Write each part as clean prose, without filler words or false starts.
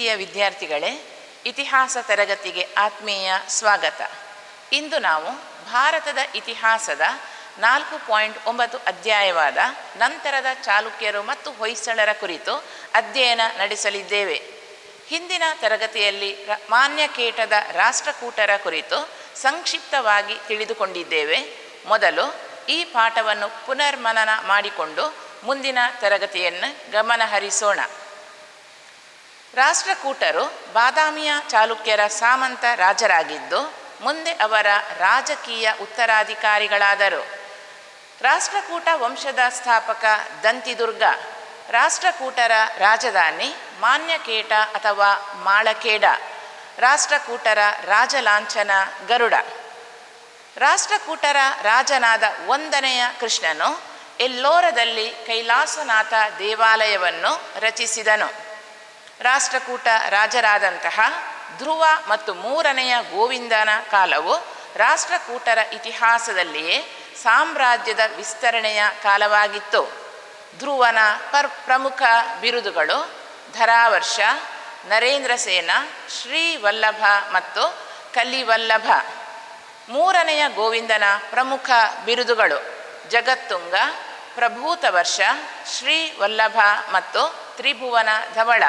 ಪ್ರೀತಿಯ ವಿದ್ಯಾರ್ಥಿಗಳೇ, ಇತಿಹಾಸ ತರಗತಿಗೆ ಆತ್ಮೀಯ ಸ್ವಾಗತ. ಇಂದು ನಾವು ಭಾರತದ ಇತಿಹಾಸದ 4.9 ಅಧ್ಯಾಯವಾದ ನಂತರದ ಚಾಲುಕ್ಯರು ಮತ್ತು ಹೊಯ್ಸಳರ ಕುರಿತು ಅಧ್ಯಯನ ನಡೆಸಲಿದ್ದೇವೆ. ಹಿಂದಿನ ತರಗತಿಯಲ್ಲಿ ಮಾನ್ಯಕೇಟದ ರಾಷ್ಟ್ರಕೂಟರ ಕುರಿತು ಸಂಕ್ಷಿಪ್ತವಾಗಿ ತಿಳಿದುಕೊಂಡಿದ್ದೇವೆ. ಮೊದಲು ಈ ಪಾಠವನ್ನು ಪುನರ್ಮನನ ಮಾಡಿಕೊಂಡು ಮುಂದಿನ ತರಗತಿಯನ್ನು ಗಮನಹರಿಸೋಣ. ರಾಷ್ಟ್ರಕೂಟರು ಬಾದಾಮಿಯ ಚಾಲುಕ್ಯರ ಸಾಮಂತ ರಾಜರಾಗಿದ್ದು ಮುಂದೆ ಅವರ ರಾಜಕೀಯ ಉತ್ತರಾಧಿಕಾರಿಗಳಾದರು. ರಾಷ್ಟ್ರಕೂಟ ವಂಶದ ಸ್ಥಾಪಕ ದಂತಿದುರ್ಗ. ರಾಷ್ಟ್ರಕೂಟರ ರಾಜಧಾನಿ ಮಾನ್ಯಕೇಟ ಅಥವಾ ಮಾಳಖೇಡ. ರಾಷ್ಟ್ರಕೂಟರ ರಾಜಲಾಂಛನ ಗರುಡ. ರಾಷ್ಟ್ರಕೂಟರ ರಾಜನಾದ 1ನೆಯ ಕೃಷ್ಣನು ಎಲ್ಲೋರದಲ್ಲಿ ಕೈಲಾಸನಾಥ ದೇವಾಲಯವನ್ನು ರಚಿಸಿದನು. ರಾಷ್ಟ್ರಕೂಟ ರಾಜರಾದಂತಹ ಧ್ರುವ ಮತ್ತು 3ನೆಯ ಗೋವಿಂದನ ಕಾಲವು ರಾಷ್ಟ್ರಕೂಟರ ಇತಿಹಾಸದಲ್ಲಿಯೇ ಸಾಮ್ರಾಜ್ಯದ ವಿಸ್ತರಣೆಯ ಕಾಲವಾಗಿತ್ತು. ಧ್ರುವನ ಪ್ರಮುಖ ಬಿರುದುಗಳು ಧರಾವರ್ಷ, ನರೇಂದ್ರ ಸೇನ, ಶ್ರೀವಲ್ಲಭ ಮತ್ತು ಕಲಿವಲ್ಲಭ. 3ನೆಯ ಗೋವಿಂದನ ಪ್ರಮುಖ ಬಿರುದುಗಳು ಜಗತ್ತುಂಗ, ಪ್ರಭೂತವರ್ಷ, ಶ್ರೀವಲ್ಲಭ ಮತ್ತು ತ್ರಿಭುವನ ಧವಳ.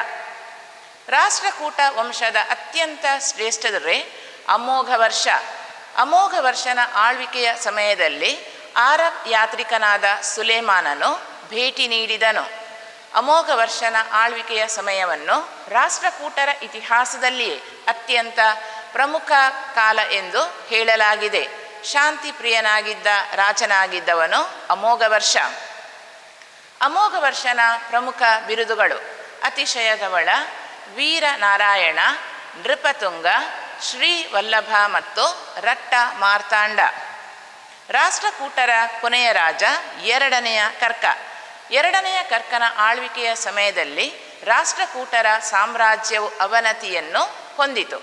ರಾಷ್ಟ್ರಕೂಟ ವಂಶದ ಅತ್ಯಂತ ಶ್ರೇಷ್ಠ ದೊರೆ ಅಮೋಘವರ್ಷ. ಅಮೋಘವರ್ಷನ ಆಳ್ವಿಕೆಯ ಸಮಯದಲ್ಲಿ ಅರಬ್ ಯಾತ್ರಿಕನಾದ ಸುಲೇಮಾನನು ಭೇಟಿ ನೀಡಿದನು. ಅಮೋಘವರ್ಷನ ಆಳ್ವಿಕೆಯ ಸಮಯವನ್ನು ರಾಷ್ಟ್ರಕೂಟರ ಇತಿಹಾಸದಲ್ಲಿಯೇ ಅತ್ಯಂತ ಪ್ರಮುಖ ಕಾಲ ಎಂದು ಹೇಳಲಾಗಿದೆ. ಶಾಂತಿ ಪ್ರಿಯನಾಗಿದ್ದ ರಾಜನಾಗಿದ್ದವನು ಅಮೋಘವರ್ಷ. ಅಮೋಘವರ್ಷನ ಪ್ರಮುಖ ಬಿರುದುಗಳು ಅತಿಶಯ ಧವಳ, ವೀರನಾರಾಯಣ, ನೃಪತುಂಗ, ಶ್ರೀವಲ್ಲಭ ಮತ್ತು ರಟ್ಟ ಮಾರ್ತಾಂಡ. ರಾಷ್ಟ್ರಕೂಟರ ಕೊನೆಯ ರಾಜ 2ನೆಯ ಕರ್ಕ. 2ನೆಯ ಕರ್ಕನ ಆಳ್ವಿಕೆಯ ಸಮಯದಲ್ಲಿ ರಾಷ್ಟ್ರಕೂಟರ ಸಾಮ್ರಾಜ್ಯವು ಅವನತಿಯನ್ನು ಹೊಂದಿತು.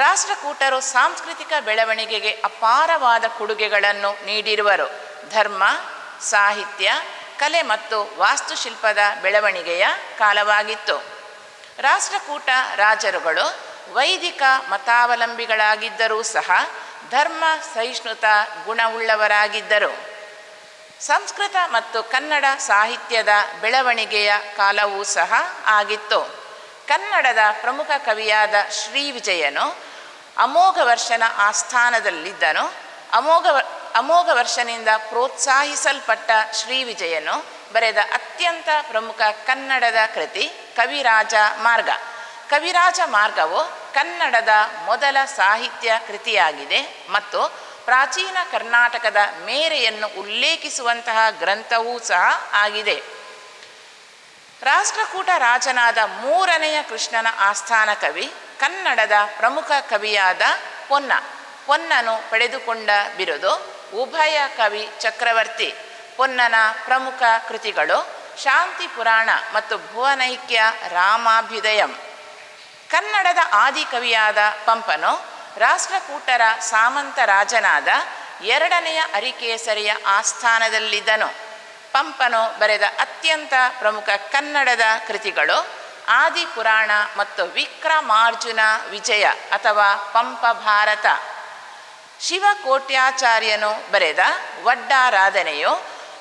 ರಾಷ್ಟ್ರಕೂಟರು ಸಾಂಸ್ಕೃತಿಕ ಬೆಳವಣಿಗೆಗೆ ಅಪಾರವಾದ ಕೊಡುಗೆಗಳನ್ನು ನೀಡಿರುವರು. ಧರ್ಮ, ಸಾಹಿತ್ಯ, ಕಲೆ ಮತ್ತು ವಾಸ್ತುಶಿಲ್ಪದ ಬೆಳವಣಿಗೆಯ ಕಾಲವಾಗಿತ್ತು. ರಾಷ್ಟ್ರಕೂಟ ರಾಜರುಗಳು ವೈದಿಕ ಮತಾವಲಂಬಿಗಳಾಗಿದ್ದರೂ ಸಹ ಧರ್ಮ ಸಹಿಷ್ಣುತ ಗುಣವುಳ್ಳವರಾಗಿದ್ದರು. ಸಂಸ್ಕೃತ ಮತ್ತು ಕನ್ನಡ ಸಾಹಿತ್ಯದ ಬೆಳವಣಿಗೆಯ ಕಾಲವೂ ಸಹ ಆಗಿತ್ತು. ಕನ್ನಡದ ಪ್ರಮುಖ ಕವಿಯಾದ ಶ್ರೀವಿಜಯನು ಅಮೋಘವರ್ಷನ ಆಸ್ಥಾನದಲ್ಲಿದ್ದನು. ಅಮೋಘವರ್ಷನಿಂದ ಪ್ರೋತ್ಸಾಹಿಸಲ್ಪಟ್ಟ ಶ್ರೀವಿಜಯನು ಬರೆದ ಅತ್ಯಂತ ಪ್ರಮುಖ ಕನ್ನಡದ ಕೃತಿ ಕವಿರಾಜ ಮಾರ್ಗ. ಕವಿರಾಜ ಮಾರ್ಗವು ಕನ್ನಡದ ಮೊದಲ ಸಾಹಿತ್ಯ ಕೃತಿಯಾಗಿದೆ ಮತ್ತು ಪ್ರಾಚೀನ ಕರ್ನಾಟಕದ ಮೇರೆಯನ್ನು ಉಲ್ಲೇಖಿಸುವಂತಹ ಗ್ರಂಥವೂ ಸಹ ಆಗಿದೆ. ರಾಷ್ಟ್ರಕೂಟ ರಾಜನಾದ 3ನೆಯ ಕೃಷ್ಣನ ಆಸ್ಥಾನ ಕವಿ ಕನ್ನಡದ ಪ್ರಮುಖ ಕವಿಯಾದ ಪೊನ್ನ. ಪೊನ್ನನು ಪಡೆದುಕೊಂಡ ಬಿರುದು ಉಭಯ ಕವಿ ಚಕ್ರವರ್ತಿ. ಪೊನ್ನನ ಪ್ರಮುಖ ಕೃತಿಗಳು ಶಾಂತಿ ಪುರಾಣ ಮತ್ತು ಭುವನೈಕ್ಯ ರಾಮಾಭ್ಯುದಯಂ. ಕನ್ನಡದ ಆದಿಕವಿಯಾದ ಪಂಪನು ರಾಷ್ಟ್ರಕೂಟರ ಸಾಮಂತ ರಾಜನಾದ 2ನೆಯ ಅರಿಕೇಸರಿಯ ಆಸ್ಥಾನದಲ್ಲಿದ್ದನು. ಪಂಪನು ಬರೆದ ಅತ್ಯಂತ ಪ್ರಮುಖ ಕನ್ನಡದ ಕೃತಿಗಳು ಆದಿಪುರಾಣ ಮತ್ತು ವಿಕ್ರಮಾರ್ಜುನ ವಿಜಯ ಅಥವಾ ಪಂಪ ಭಾರತ. ಶಿವಕೋಟ್ಯಾಚಾರ್ಯನು ಬರೆದ ವಡ್ಡಾರಾಧನೆಯು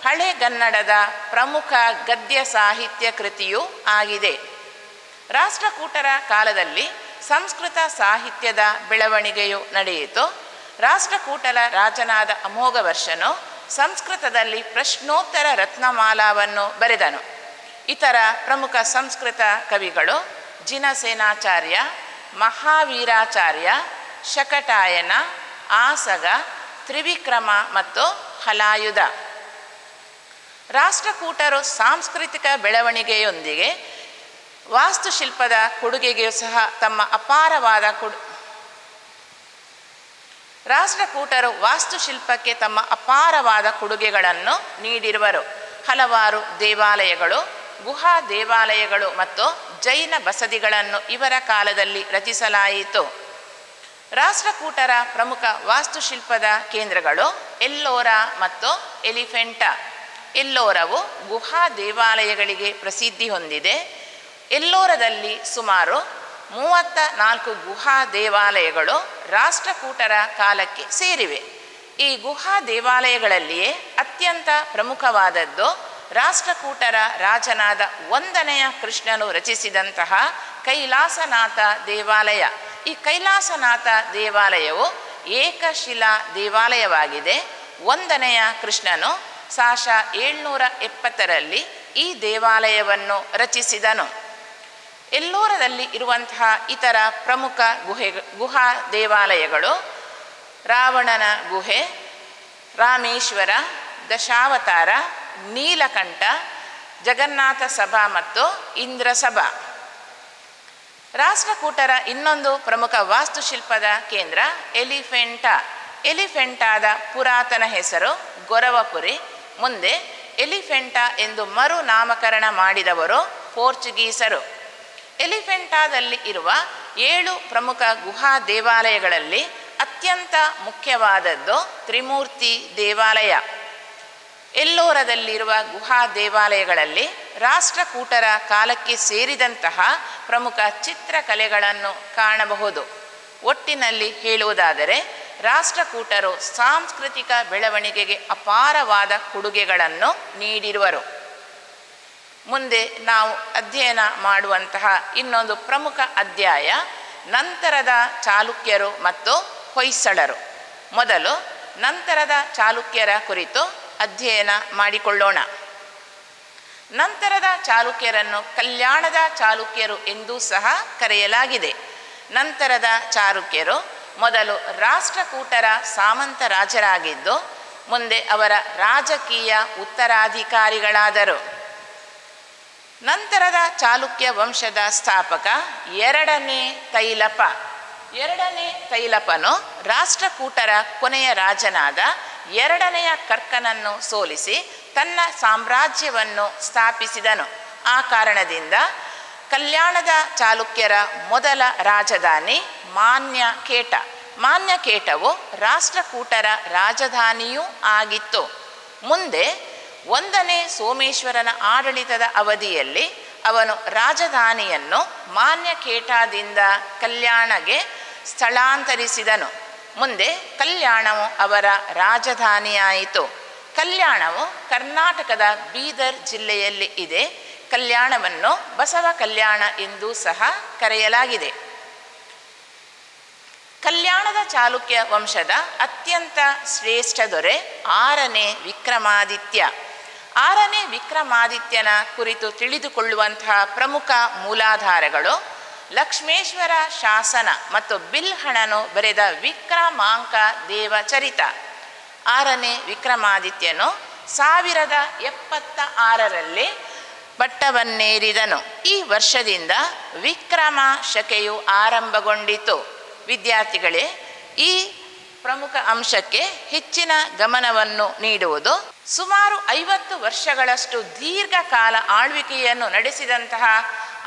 ಹಳೆಗನ್ನಡದ ಪ್ರಮುಖ ಗದ್ಯ ಸಾಹಿತ್ಯ ಕೃತಿಯೂ ಆಗಿದೆ. ರಾಷ್ಟ್ರಕೂಟರ ಕಾಲದಲ್ಲಿ ಸಂಸ್ಕೃತ ಸಾಹಿತ್ಯದ ಬೆಳವಣಿಗೆಯು ನಡೆಯಿತು. ರಾಷ್ಟ್ರಕೂಟರ ರಾಜನಾದ ಅಮೋಘವರ್ಷನು ಸಂಸ್ಕೃತದಲ್ಲಿ ಪ್ರಶ್ನೋತ್ತರ ರತ್ನಮಾಲಾವನ್ನು ಬರೆದನು. ಇತರ ಪ್ರಮುಖ ಸಂಸ್ಕೃತ ಕವಿಗಳು ಜಿನಸೇನಾಚಾರ್ಯ, ಮಹಾವೀರಾಚಾರ್ಯ, ಶಕಟಾಯನ, ಆಸಗ, ತ್ರಿವಿಕ್ರಮ ಮತ್ತು ಹಲಾಯುಧ. ರಾಷ್ಟ್ರಕೂಟರು ಸಾಂಸ್ಕೃತಿಕ ಬೆಳವಣಿಗೆಯೊಂದಿಗೆ ವಾಸ್ತುಶಿಲ್ಪದ ಕೊಡುಗೆಗೂ ಸಹ ತಮ್ಮ ಅಪಾರವಾದ ರಾಷ್ಟ್ರಕೂಟರು ವಾಸ್ತುಶಿಲ್ಪಕ್ಕೆ ತಮ್ಮ ಅಪಾರವಾದ ಕೊಡುಗೆಗಳನ್ನು ನೀಡಿರುವರು. ಹಲವಾರು ದೇವಾಲಯಗಳು, ಗುಹಾ ದೇವಾಲಯಗಳು ಮತ್ತು ಜೈನ ಬಸದಿಗಳನ್ನು ಇವರ ಕಾಲದಲ್ಲಿ ರಚಿಸಲಾಯಿತು. ರಾಷ್ಟ್ರಕೂಟರ ಪ್ರಮುಖ ವಾಸ್ತುಶಿಲ್ಪದ ಕೇಂದ್ರಗಳು ಎಲ್ಲೋರ ಮತ್ತು ಎಲಿಫೆಂಟಾ. ಎಲ್ಲೋರವು ಗುಹಾ ದೇವಾಲಯಗಳಿಗೆ ಪ್ರಸಿದ್ಧಿ ಹೊಂದಿದೆ. ಎಲ್ಲೋರದಲ್ಲಿ ಸುಮಾರು 34 ಗುಹಾ ದೇವಾಲಯಗಳು ರಾಷ್ಟ್ರಕೂಟರ ಕಾಲಕ್ಕೆ ಸೇರಿವೆ. ಈ ಗುಹಾ ದೇವಾಲಯಗಳಲ್ಲಿಯೇ ಅತ್ಯಂತ ಪ್ರಮುಖವಾದದ್ದು ರಾಷ್ಟ್ರಕೂಟರ ರಾಜನಾದ 1ನೆಯ ಕೃಷ್ಣನು ರಚಿಸಿದಂತಹ ಕೈಲಾಸನಾಥ ದೇವಾಲಯ. ಈ ಕೈಲಾಸನಾಥ ದೇವಾಲಯವು ಏಕಶಿಲಾ ದೇವಾಲಯವಾಗಿದೆ. 1ನೆಯ ಕೃಷ್ಣನು ಸಾಶ 770ರಲ್ಲಿ ಈ ದೇವಾಲಯವನ್ನು ರಚಿಸಿದನು. ಎಲ್ಲೋರದಲ್ಲಿ ಇರುವಂತಹ ಇತರ ಪ್ರಮುಖ ಗುಹಾ ದೇವಾಲಯಗಳು ರಾವಣನ ಗುಹೆ, ರಾಮೇಶ್ವರ, ದಶಾವತಾರ, ನೀಲಕಂಠ, ಜಗನ್ನಾಥ ಸಭಾ ಮತ್ತು ಇಂದ್ರಸಭಾ. ರಾಷ್ಟ್ರಕೂಟರ ಇನ್ನೊಂದು ಪ್ರಮುಖ ವಾಸ್ತುಶಿಲ್ಪದ ಕೇಂದ್ರ ಎಲಿಫೆಂಟಾ. ಎಲಿಫೆಂಟಾದ ಪುರಾತನ ಹೆಸರು ಗೊರವಪುರಿ. ಮುಂದೆ ಎಲಿಫೆಂಟಾ ಎಂದು ಮರು ನಾಮಕರಣ ಮಾಡಿದವರು ಪೋರ್ಚುಗೀಸರು. ಎಲಿಫೆಂಟಾದಲ್ಲಿ ಇರುವ 7 ಪ್ರಮುಖ ಗುಹಾ ದೇವಾಲಯಗಳಲ್ಲಿ ಅತ್ಯಂತ ಮುಖ್ಯವಾದದ್ದು ತ್ರಿಮೂರ್ತಿ ದೇವಾಲಯ. ಎಲ್ಲೋರದಲ್ಲಿರುವ ಗುಹಾ ದೇವಾಲಯಗಳಲ್ಲಿ ರಾಷ್ಟ್ರಕೂಟರ ಕಾಲಕ್ಕೆ ಸೇರಿದಂತಹ ಪ್ರಮುಖ ಚಿತ್ರಕಲೆಗಳನ್ನು ಕಾಣಬಹುದು. ಒಟ್ಟಿನಲ್ಲಿ ಹೇಳುವುದಾದರೆ ರಾಷ್ಟ್ರಕೂಟರು ಸಾಂಸ್ಕೃತಿಕ ಬೆಳವಣಿಗೆಗೆ ಅಪಾರವಾದ ಕೊಡುಗೆಗಳನ್ನು ನೀಡಿರುವರು. ಮುಂದೆ ನಾವು ಅಧ್ಯಯನ ಮಾಡುವಂತಹ ಇನ್ನೊಂದು ಪ್ರಮುಖ ಅಧ್ಯಾಯ ನಂತರದ ಚಾಲುಕ್ಯರು ಮತ್ತು ಹೊಯ್ಸಳರು. ಮೊದಲು ನಂತರದ ಚಾಲುಕ್ಯರ ಕುರಿತು ಅಧ್ಯಯನ ಮಾಡಿಕೊಳ್ಳೋಣ. ನಂತರದ ಚಾಲುಕ್ಯರನ್ನು ಕಲ್ಯಾಣದ ಚಾಲುಕ್ಯರು ಎಂದೂ ಸಹ ಕರೆಯಲಾಗಿದೆ. ನಂತರದ ಚಾಲುಕ್ಯರು ಮೊದಲು ರಾಷ್ಟ್ರಕೂಟರ ಸಾಮಂತ ರಾಜರಾಗಿದ್ದು ಮುಂದೆ ಅವರ ರಾಜಕೀಯ ಉತ್ತರಾಧಿಕಾರಿಗಳಾದರು. ನಂತರದ ಚಾಲುಕ್ಯ ವಂಶದ ಸ್ಥಾಪಕ 2ನೇ ತೈಲಪ. 2ನೇ ತೈಲಪನು ರಾಷ್ಟ್ರಕೂಟರ ಕೊನೆಯ ರಾಜನಾದ 2ನೆಯ ಕರ್ಕನನ್ನು ಸೋಲಿಸಿ ತನ್ನ ಸಾಮ್ರಾಜ್ಯವನ್ನು ಸ್ಥಾಪಿಸಿದನು. ಆ ಕಾರಣದಿಂದ ಕಲ್ಯಾಣದ ಚಾಲುಕ್ಯರ ಮೊದಲ ರಾಜಧಾನಿ ಮಾನ್ಯಕೇಟ. ಮಾನ್ಯಕೇಟವು ರಾಷ್ಟ್ರಕೂಟರ ರಾಜಧಾನಿಯೂ ಆಗಿತ್ತು. ಮುಂದೆ 1ನೇ ಸೋಮೇಶ್ವರನ ಆಡಳಿತದ ಅವಧಿಯಲ್ಲಿ ಅವನು ರಾಜಧಾನಿಯನ್ನು ಮಾನ್ಯಕೇಟದಿಂದ ಕಲ್ಯಾಣಗೆ ಸ್ಥಳಾಂತರಿಸಿದನು. ಮುಂದೆ ಕಲ್ಯಾಣವು ಅವರ ರಾಜಧಾನಿಯಾಯಿತು. ಕಲ್ಯಾಣವು ಕರ್ನಾಟಕದ ಬೀದರ್ ಜಿಲ್ಲೆಯಲ್ಲಿ ಇದೆ. ಕಲ್ಯಾಣವನ್ನು ಬಸವ ಕಲ್ಯಾಣ ಎಂದೂ ಸಹ ಕರೆಯಲಾಗಿದೆ. ಕಲ್ಯಾಣದ ಚಾಲುಕ್ಯ ವಂಶದ ಅತ್ಯಂತ ಶ್ರೇಷ್ಠ ದೊರೆ 6ನೇ ವಿಕ್ರಮಾದಿತ್ಯ. 6ನೇ ವಿಕ್ರಮಾದಿತ್ಯನ ಕುರಿತು ತಿಳಿದುಕೊಳ್ಳುವಂತಹ ಪ್ರಮುಖ ಮೂಲಾಧಾರಗಳು ಲಕ್ಷ್ಮೇಶ್ವರ ಶಾಸನ ಮತ್ತು ಬಿಲ್ಹಣನು ಬರೆದ ವಿಕ್ರಮಾಂಕ ದೇವಚರಿತ. 6ನೇ ವಿಕ್ರಮಾದಿತ್ಯನು 1076ರಲ್ಲಿ ಪಟ್ಟವನ್ನೇರಿದನು. ಈ ವರ್ಷದಿಂದ ವಿಕ್ರಮ ಶಕೆಯು ಆರಂಭಗೊಂಡಿತು. ವಿದ್ಯಾರ್ಥಿಗಳೇ, ಈ ಪ್ರಮುಖ ಅಂಶಕ್ಕೆ ಹೆಚ್ಚಿನ ಗಮನವನ್ನು ನೀಡುವುದು ಸುಮಾರು 50 ವರ್ಷಗಳಷ್ಟು ದೀರ್ಘಕಾಲ ಆಳ್ವಿಕೆಯನ್ನು ನಡೆಸಿದಂತಹ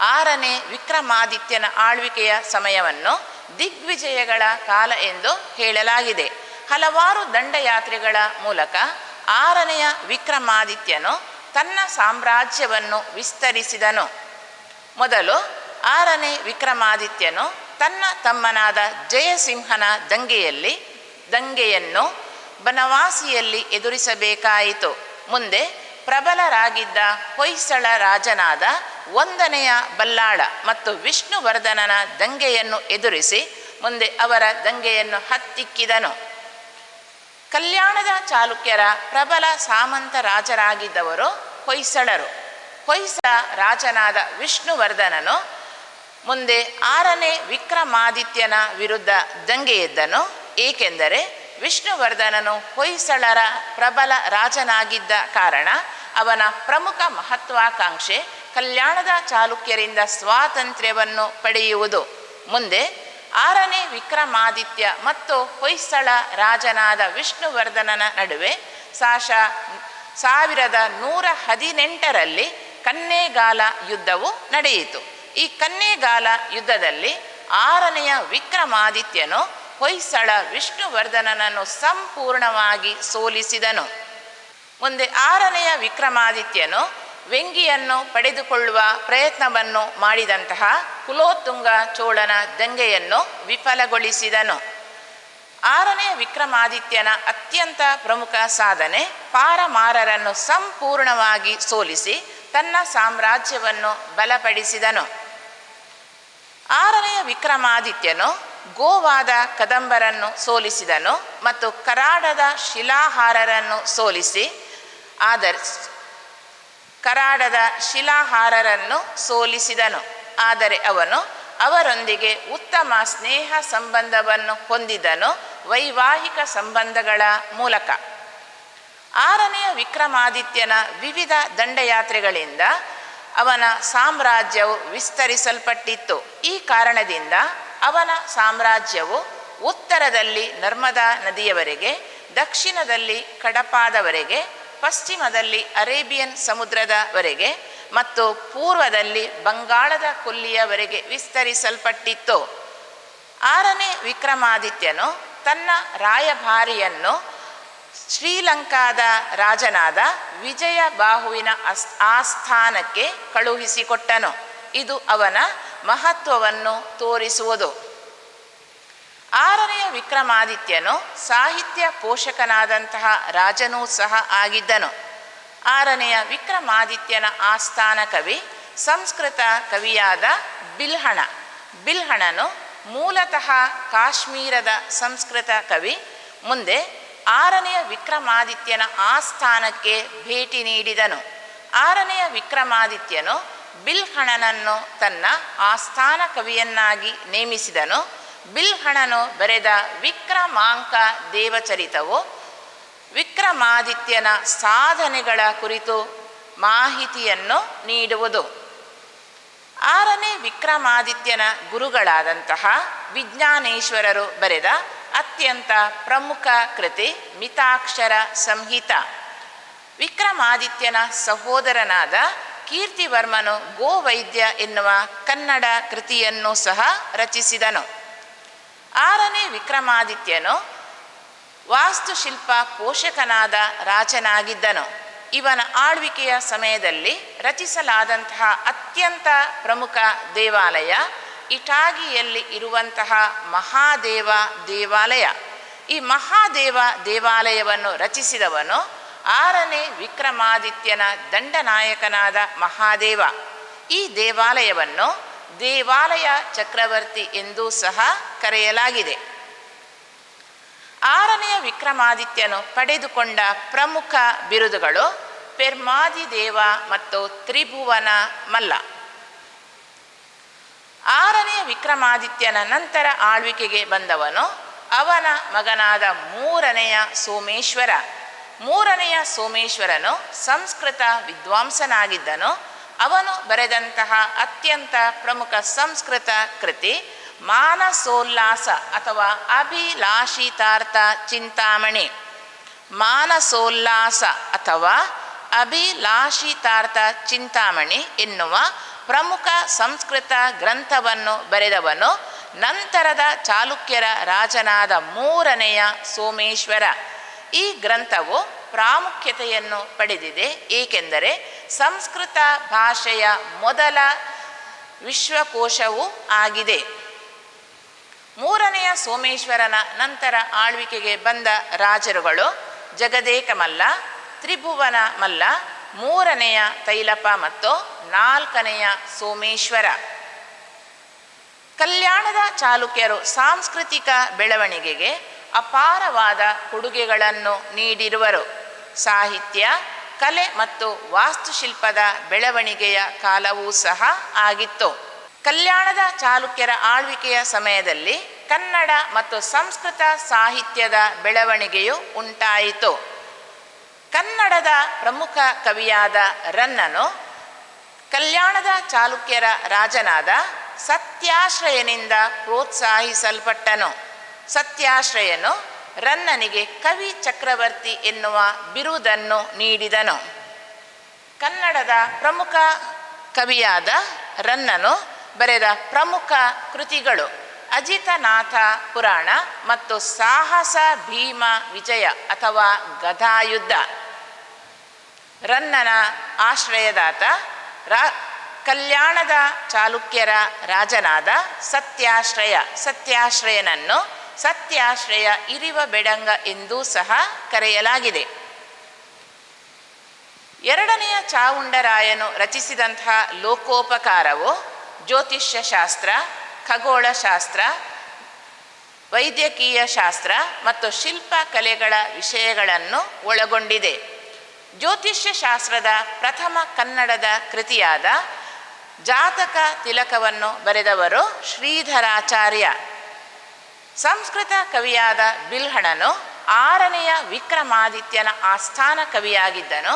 6ನೇ ವಿಕ್ರಮಾದಿತ್ಯನ ಆಳ್ವಿಕೆಯ ಸಮಯವನ್ನು ದಿಗ್ವಿಜಯಗಳ ಕಾಲ ಎಂದು ಹೇಳಲಾಗಿದೆ. ಹಲವಾರು ದಂಡಯಾತ್ರೆಗಳ ಮೂಲಕ 6ನೆಯ ವಿಕ್ರಮಾದಿತ್ಯನು ತನ್ನ ಸಾಮ್ರಾಜ್ಯವನ್ನು ವಿಸ್ತರಿಸಿದನು. ಮೊದಲು 6ನೇ ವಿಕ್ರಮಾದಿತ್ಯನು ತನ್ನ ತಮ್ಮನಾದ ಜಯಸಿಂಹನ ದಂಗೆಯನ್ನು ಬನವಾಸಿಯಲ್ಲಿ ಎದುರಿಸಬೇಕಾಯಿತು. ಮುಂದೆ ಪ್ರಬಲರಾಗಿದ್ದ ಹೊಯ್ಸಳ ರಾಜನಾದ 1ನೆಯ ಬಲ್ಲಾಳ ಮತ್ತು ವಿಷ್ಣುವರ್ಧನನ ದಂಗೆಯನ್ನು ಎದುರಿಸಿ ಮುಂದೆ ಅವರ ದಂಗೆಯನ್ನು ಹತ್ತಿಕ್ಕಿದನು. ಕಲ್ಯಾಣದ ಚಾಲುಕ್ಯರ ಪ್ರಬಲ ಸಾಮಂತ ರಾಜರಾಗಿದ್ದವರು ಹೊಯ್ಸಳರು. ಹೊಯ್ಸಳ ರಾಜನಾದ ವಿಷ್ಣುವರ್ಧನನು ಮುಂದೆ 6ನೇ ವಿಕ್ರಮಾದಿತ್ಯನ ವಿರುದ್ಧ ದಂಗೆ ಎದ್ದನು. ಏಕೆಂದರೆ ವಿಷ್ಣುವರ್ಧನನು ಹೊಯ್ಸಳರ ಪ್ರಬಲ ರಾಜನಾಗಿದ್ದ ಕಾರಣ ಅವನ ಪ್ರಮುಖ ಮಹತ್ವಾಕಾಂಕ್ಷೆ ಕಲ್ಯಾಣದ ಚಾಲುಕ್ಯರಿಂದ ಸ್ವಾತಂತ್ರ್ಯವನ್ನು ಪಡೆಯುವುದು. ಮುಂದೆ 6ನೇ ವಿಕ್ರಮಾದಿತ್ಯ ಮತ್ತು ಹೊಯ್ಸಳ ರಾಜನಾದ ವಿಷ್ಣುವರ್ಧನನ ನಡುವೆ 1118ರಲ್ಲಿ ಕನ್ನೇಗಾಲ ಯುದ್ಧವು ನಡೆಯಿತು. ಈ ಕನ್ನೇಗಾಲ ಯುದ್ಧದಲ್ಲಿ 6ನೆಯ ವಿಕ್ರಮಾದಿತ್ಯನು ಹೊಯ್ಸಳ ವಿಷ್ಣುವರ್ಧನನನ್ನು ಸಂಪೂರ್ಣವಾಗಿ ಸೋಲಿಸಿದನು. ಮುಂದೆ 6ನೆಯ ವಿಕ್ರಮಾದಿತ್ಯನು ವೆಂಗಿಯನ್ನು ಪಡೆದುಕೊಳ್ಳುವ ಪ್ರಯತ್ನವನ್ನು ಮಾಡಿದಂತಹ ಕುಲೋತ್ತುಂಗ ಚೋಳನ ದಂಗೆಯನ್ನು ವಿಫಲಗೊಳಿಸಿದನು. 6ನೇ ವಿಕ್ರಮಾದಿತ್ಯನ ಅತ್ಯಂತ ಪ್ರಮುಖ ಸಾಧನೆ ಪಾರಮಾರರನ್ನು ಸಂಪೂರ್ಣವಾಗಿ ಸೋಲಿಸಿ ತನ್ನ ಸಾಮ್ರಾಜ್ಯವನ್ನು ಬಲಪಡಿಸಿದನು. 6ನೇ ವಿಕ್ರಮಾದಿತ್ಯನು ಗೋವಾದ ಕದಂಬರನ್ನು ಸೋಲಿಸಿದನು ಮತ್ತು ಕರಾಡದ ಶಿಲಾಹಾರರನ್ನು ಸೋಲಿಸಿದನು. ಆದರೆ ಅವನು ಅವರೊಂದಿಗೆ ಉತ್ತಮ ಸ್ನೇಹ ಸಂಬಂಧವನ್ನು ಹೊಂದಿದನು, ವೈವಾಹಿಕ ಸಂಬಂಧಗಳ ಮೂಲಕ. 6ನೇ ವಿಕ್ರಮಾದಿತ್ಯನ ವಿವಿಧ ದಂಡಯಾತ್ರೆಗಳಿಂದ ಅವನ ಸಾಮ್ರಾಜ್ಯವು ವಿಸ್ತರಿಸಲ್ಪಟ್ಟಿತ್ತು. ಈ ಕಾರಣದಿಂದ ಅವನ ಸಾಮ್ರಾಜ್ಯವು ಉತ್ತರದಲ್ಲಿ ನರ್ಮದಾ ನದಿಯವರೆಗೆ, ದಕ್ಷಿಣದಲ್ಲಿ ಕಡಪಾದವರೆಗೆ, ಪಶ್ಚಿಮದಲ್ಲಿ ಅರೇಬಿಯನ್ ಸಮುದ್ರದವರೆಗೆ ಮತ್ತು ಪೂರ್ವದಲ್ಲಿ ಬಂಗಾಳದ ಕೊಲ್ಲಿಯವರೆಗೆ ವಿಸ್ತರಿಸಲ್ಪಟ್ಟಿತ್ತು. 6ನೇ ವಿಕ್ರಮಾದಿತ್ಯನು ತನ್ನ ರಾಯಭಾರಿಯನ್ನು ಶ್ರೀಲಂಕಾದ ರಾಜನಾದ ವಿಜಯಬಾಹುವಿನ ಆಸ್ಥಾನಕ್ಕೆ ಕಳುಹಿಸಿಕೊಟ್ಟನು. ಇದು ಅವನ ಮಹತ್ವವನ್ನು ತೋರಿಸುವುದು. 6ನೇ ವಿಕ್ರಮಾದಿತ್ಯನು ಸಾಹಿತ್ಯ ಪೋಷಕನಾದಂತಹ ರಾಜನೂ ಸಹ ಆಗಿದ್ದನು. 6ನೇ ವಿಕ್ರಮಾದಿತ್ಯನ ಆಸ್ಥಾನ ಕವಿ ಸಂಸ್ಕೃತ ಕವಿಯಾದ ಬಿಲ್ಹಣ. ಬಿಲ್ಹಣನು ಮೂಲತಃ ಕಾಶ್ಮೀರದ ಸಂಸ್ಕೃತ ಕವಿ. ಮುಂದೆ 6ನೇ ವಿಕ್ರಮಾದಿತ್ಯನ ಆಸ್ಥಾನಕ್ಕೆ ಭೇಟಿ ನೀಡಿದನು. 6ನೇ ವಿಕ್ರಮಾದಿತ್ಯನು ಬಿಲ್ಹಣನನ್ನು ತನ್ನ ಆಸ್ಥಾನ ಕವಿಯನ್ನಾಗಿ ನೇಮಿಸಿದನು. ಬಿಲ್ಹಣನು ಬರೆದ ವಿಕ್ರಮಾಂಕ ದೇವಚರಿತವು ವಿಕ್ರಮಾದಿತ್ಯನ ಸಾಧನೆಗಳ ಕುರಿತು ಮಾಹಿತಿಯನ್ನು ನೀಡುವುದು. 6ನೇ ವಿಕ್ರಮಾದಿತ್ಯನ ಗುರುಗಳಾದಂತಹ ವಿಜ್ಞಾನೇಶ್ವರರು ಬರೆದ ಅತ್ಯಂತ ಪ್ರಮುಖ ಕೃತಿ ಮಿತಾಕ್ಷರ ಸಂಹಿತ. ವಿಕ್ರಮಾದಿತ್ಯನ ಸಹೋದರನಾದ ಕೀರ್ತಿವರ್ಮನು ಗೋವೈದ್ಯ ಎನ್ನುವ ಕನ್ನಡ ಕೃತಿಯನ್ನು ಸಹ ರಚಿಸಿದನು. 6ನೇ ವಿಕ್ರಮಾದಿತ್ಯನು ವಾಸ್ತುಶಿಲ್ಪ ಪೋಷಕನಾದ ರಾಜನಾಗಿದ್ದನು. ಇವನ ಆಳ್ವಿಕೆಯ ಸಮಯದಲ್ಲಿ ರಚಿಸಲಾದಂತಹ ಅತ್ಯಂತ ಪ್ರಮುಖ ದೇವಾಲಯ ಇಟಾಗಿಯಲ್ಲಿ ಇರುವಂತಹ ಮಹಾದೇವ ದೇವಾಲಯ. ಈ ಮಹಾದೇವ ದೇವಾಲಯವನ್ನು ರಚಿಸಿದವನು 6ನೇ ವಿಕ್ರಮಾದಿತ್ಯನ ದಂಡನಾಯಕನಾದ ಮಹಾದೇವ. ಈ ದೇವಾಲಯವನ್ನು ದೇವಾಲಯ ಚಕ್ರವರ್ತಿ ಎಂದೂ ಸಹ ಕರೆಯಲಾಗಿದೆ. 6ನೇ ವಿಕ್ರಮಾದಿತ್ಯನು ಪಡೆದುಕೊಂಡ ಪ್ರಮುಖ ಬಿರುದುಗಳು ಪೆರ್ಮಾದಿದೇವ ಮತ್ತು ತ್ರಿಭುವನ ಮಲ್ಲ. 6ನೇ ವಿಕ್ರಮಾದಿತ್ಯನ ನಂತರ ಆಳ್ವಿಕೆಗೆ ಬಂದವನು ಅವನ ಮಗನಾದ 3ನೆಯ ಸೋಮೇಶ್ವರ. 3ನೆಯ ಸೋಮೇಶ್ವರನು ಸಂಸ್ಕೃತ ವಿದ್ವಾಂಸನಾಗಿದ್ದನು. ಅವನು ಬರೆದಂತಹ ಅತ್ಯಂತ ಪ್ರಮುಖ ಸಂಸ್ಕೃತ ಕೃತಿ ಮಾನಸೋಲ್ಲಾಸ ಅಥವಾ ಅಭಿಲಾಷಿತಾರ್ಥ ಚಿಂತಾಮಣಿ. ಮಾನಸೋಲ್ಲಾಸ ಅಥವಾ ಅಭಿಲಾಷಿತಾರ್ಥ ಚಿಂತಾಮಣಿ ಎನ್ನುವ ಪ್ರಮುಖ ಸಂಸ್ಕೃತ ಗ್ರಂಥವನ್ನು ಬರೆದವನು ನಂತರದ ಚಾಲುಕ್ಯರ ರಾಜನಾದ 3ನೆಯ ಸೋಮೇಶ್ವರ. ಈ ಗ್ರಂಥವು ಪ್ರಾಮುಖ್ಯತೆಯನ್ನು ಪಡೆದಿದೆ, ಏಕೆಂದರೆ ಸಂಸ್ಕೃತ ಭಾಷೆಯ ಮೊದಲ ವಿಶ್ವಕೋಶವೂ ಆಗಿದೆ. 3ನೆಯ ಸೋಮೇಶ್ವರನ ನಂತರ ಆಳ್ವಿಕೆಗೆ ಬಂದ ರಾಜರುಗಳು ಜಗದೇಕ ಮಲ್ಲ, ತ್ರಿಭುವನ ಮಲ್ಲ, 3ನೆಯ ತೈಲಪ ಮತ್ತು 4ನೆಯ ಸೋಮೇಶ್ವರ. ಕಲ್ಯಾಣದ ಚಾಲುಕ್ಯರು ಸಾಂಸ್ಕೃತಿಕ ಬೆಳವಣಿಗೆಗೆ ಅಪಾರವಾದ ಕೊಡುಗೆಗಳನ್ನು ನೀಡಿರುವರು. ಸಾಹಿತ್ಯ, ಕಲೆ ಮತ್ತು ವಾಸ್ತುಶಿಲ್ಪದ ಬೆಳವಣಿಗೆಯ ಕಾಲವೂ ಸಹ ಆಗಿತ್ತು. ಕಲ್ಯಾಣದ ಚಾಲುಕ್ಯರ ಆಳ್ವಿಕೆಯ ಸಮಯದಲ್ಲಿ ಕನ್ನಡ ಮತ್ತು ಸಂಸ್ಕೃತ ಸಾಹಿತ್ಯದ ಬೆಳವಣಿಗೆಯು ಉಂಟಾಯಿತು. ಕನ್ನಡದ ಪ್ರಮುಖ ಕವಿಯಾದ ರನ್ನನು ಕಲ್ಯಾಣದ ಚಾಲುಕ್ಯರ ರಾಜನಾದ ಸತ್ಯಾಶ್ರಯನಿಂದ ಪ್ರೋತ್ಸಾಹಿಸಲ್ಪಟ್ಟನು. ಸತ್ಯಾಶ್ರಯನು ರನ್ನನಿಗೆ ಕವಿ ಚಕ್ರವರ್ತಿ ಎನ್ನುವ ಬಿರುದನ್ನು ನೀಡಿದನು. ಕನ್ನಡದ ಪ್ರಮುಖ ಕವಿಯಾದ ರನ್ನನು ಬರೆದ ಪ್ರಮುಖ ಕೃತಿಗಳು ಅಜಿತನಾಥ ಪುರಾಣ ಮತ್ತು ಸಾಹಸ ಭೀಮ ವಿಜಯ ಅಥವಾ ಗದಾಯುದ್ಧ. ರನ್ನನ ಆಶ್ರಯದಾತ ಕಲ್ಯಾಣದ ಚಾಲುಕ್ಯರ ರಾಜನಾದ ಸತ್ಯಾಶ್ರಯನನ್ನು ಸತ್ಯಾಶ್ರಯ ಇರಿವ ಬೆಡಂಗ ಎಂದೂ ಸಹ ಕರೆಯಲಾಗಿದೆ. ಎರಡನೆಯ ಚಾವುಂಡರಾಯನು ರಚಿಸಿದಂತಹ ಲೋಕೋಪಕಾರವು ಜ್ಯೋತಿಷ್ಯ ಶಾಸ್ತ್ರ, ಖಗೋಳಶಾಸ್ತ್ರ, ವೈದ್ಯಕೀಯ ಶಾಸ್ತ್ರ ಮತ್ತು ಶಿಲ್ಪ ಕಲೆಗಳ ವಿಷಯಗಳನ್ನು ಒಳಗೊಂಡಿದೆ. ಜ್ಯೋತಿಷ್ಯ ಶಾಸ್ತ್ರದ ಪ್ರಥಮ ಕನ್ನಡದ ಕೃತಿಯಾದ ಜಾತಕ ತಿಲಕವನ್ನು ಬರೆದವರು ಶ್ರೀಧರಾಚಾರ್ಯ. ಸಂಸ್ಕೃತ ಕವಿಯಾದ ಬಿಲ್ಹಣನು 6ನೆಯ ವಿಕ್ರಮಾದಿತ್ಯನ ಆಸ್ಥಾನ ಕವಿಯಾಗಿದ್ದನು.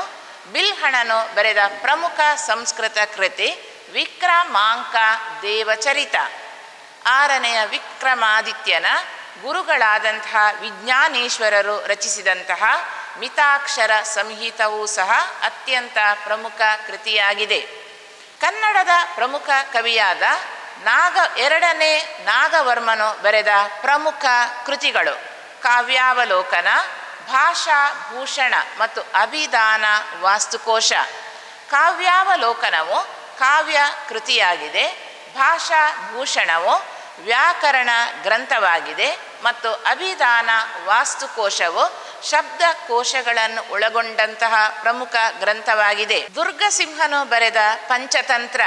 ಬಿಲ್ಹಣನು ಬರೆದ ಪ್ರಮುಖ ಸಂಸ್ಕೃತ ಕೃತಿ ವಿಕ್ರಮಾಂಕ ದೇವಚರಿತ. 6ನೆಯ ವಿಕ್ರಮಾದಿತ್ಯನ ಗುರುಗಳಾದಂತಹ ವಿಜ್ಞಾನೇಶ್ವರರು ರಚಿಸಿದಂತಹ ಮಿತಾಕ್ಷರ ಸಂಹಿತವೂ ಸಹ ಅತ್ಯಂತ ಪ್ರಮುಖ ಕೃತಿಯಾಗಿದೆ. ಕನ್ನಡದ ಪ್ರಮುಖ ಕವಿಯಾದ 2ನೇ ನಾಗವರ್ಮನು ಬರೆದ ಪ್ರಮುಖ ಕೃತಿಗಳು ಕಾವ್ಯಾವಲೋಕನ, ಭಾಷಾಭೂಷಣ ಮತ್ತು ಅಭಿಧಾನ ವಾಸ್ತುಕೋಶ. ಕಾವ್ಯಾವಲೋಕನವು ಕಾವ್ಯ ಕೃತಿಯಾಗಿದೆ. ಭಾಷಾಭೂಷಣವು ವ್ಯಾಕರಣ ಗ್ರಂಥವಾಗಿದೆ ಮತ್ತು ಅಭಿಧಾನ ವಾಸ್ತುಕೋಶವು ಶಬ್ದಕೋಶಗಳನ್ನು ಒಳಗೊಂಡಂತಹ ಪ್ರಮುಖ ಗ್ರಂಥವಾಗಿದೆ. ದುರ್ಗಸಿಂಹನು ಬರೆದ ಪಂಚತಂತ್ರ,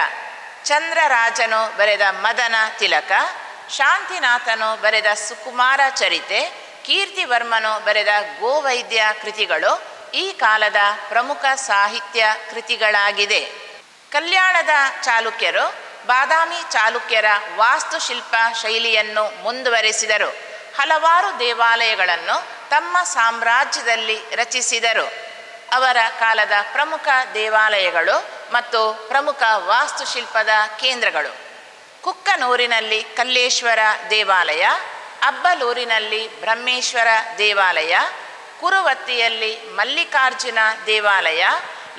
ಚಂದ್ರರಾಜನು ಬರೆದ ಮದನ ತಿಲಕ, ಶಾಂತಿನಾಥನು ಬರೆದ ಸುಕುಮಾರ ಚರಿತೆ, ಕೀರ್ತಿವರ್ಮನು ಬರೆದ ಗೋವೈದ್ಯ ಕೃತಿಗಳು ಈ ಕಾಲದ ಪ್ರಮುಖ ಸಾಹಿತ್ಯ ಕೃತಿಗಳಾಗಿದೆ. ಕಲ್ಯಾಣದ ಚಾಲುಕ್ಯರು ಬಾದಾಮಿ ಚಾಲುಕ್ಯರ ವಾಸ್ತುಶಿಲ್ಪ ಶೈಲಿಯನ್ನು ಮುಂದುವರೆಸಿದರು. ಹಲವಾರು ದೇವಾಲಯಗಳನ್ನು ತಮ್ಮ ಸಾಮ್ರಾಜ್ಯದಲ್ಲಿ ರಚಿಸಿದರು. ಅವರ ಕಾಲದ ಪ್ರಮುಖ ದೇವಾಲಯಗಳು ಮತ್ತು ಪ್ರಮುಖ ವಾಸ್ತುಶಿಲ್ಪದ ಕೇಂದ್ರಗಳು: ಕುಕ್ಕನೂರಿನಲ್ಲಿ ಕಲ್ಲೇಶ್ವರ ದೇವಾಲಯ, ಅಬ್ಬಲೂರಿನಲ್ಲಿ ಬ್ರಹ್ಮೇಶ್ವರ ದೇವಾಲಯ, ಕುರುವತ್ತಿಯಲ್ಲಿ ಮಲ್ಲಿಕಾರ್ಜುನ ದೇವಾಲಯ,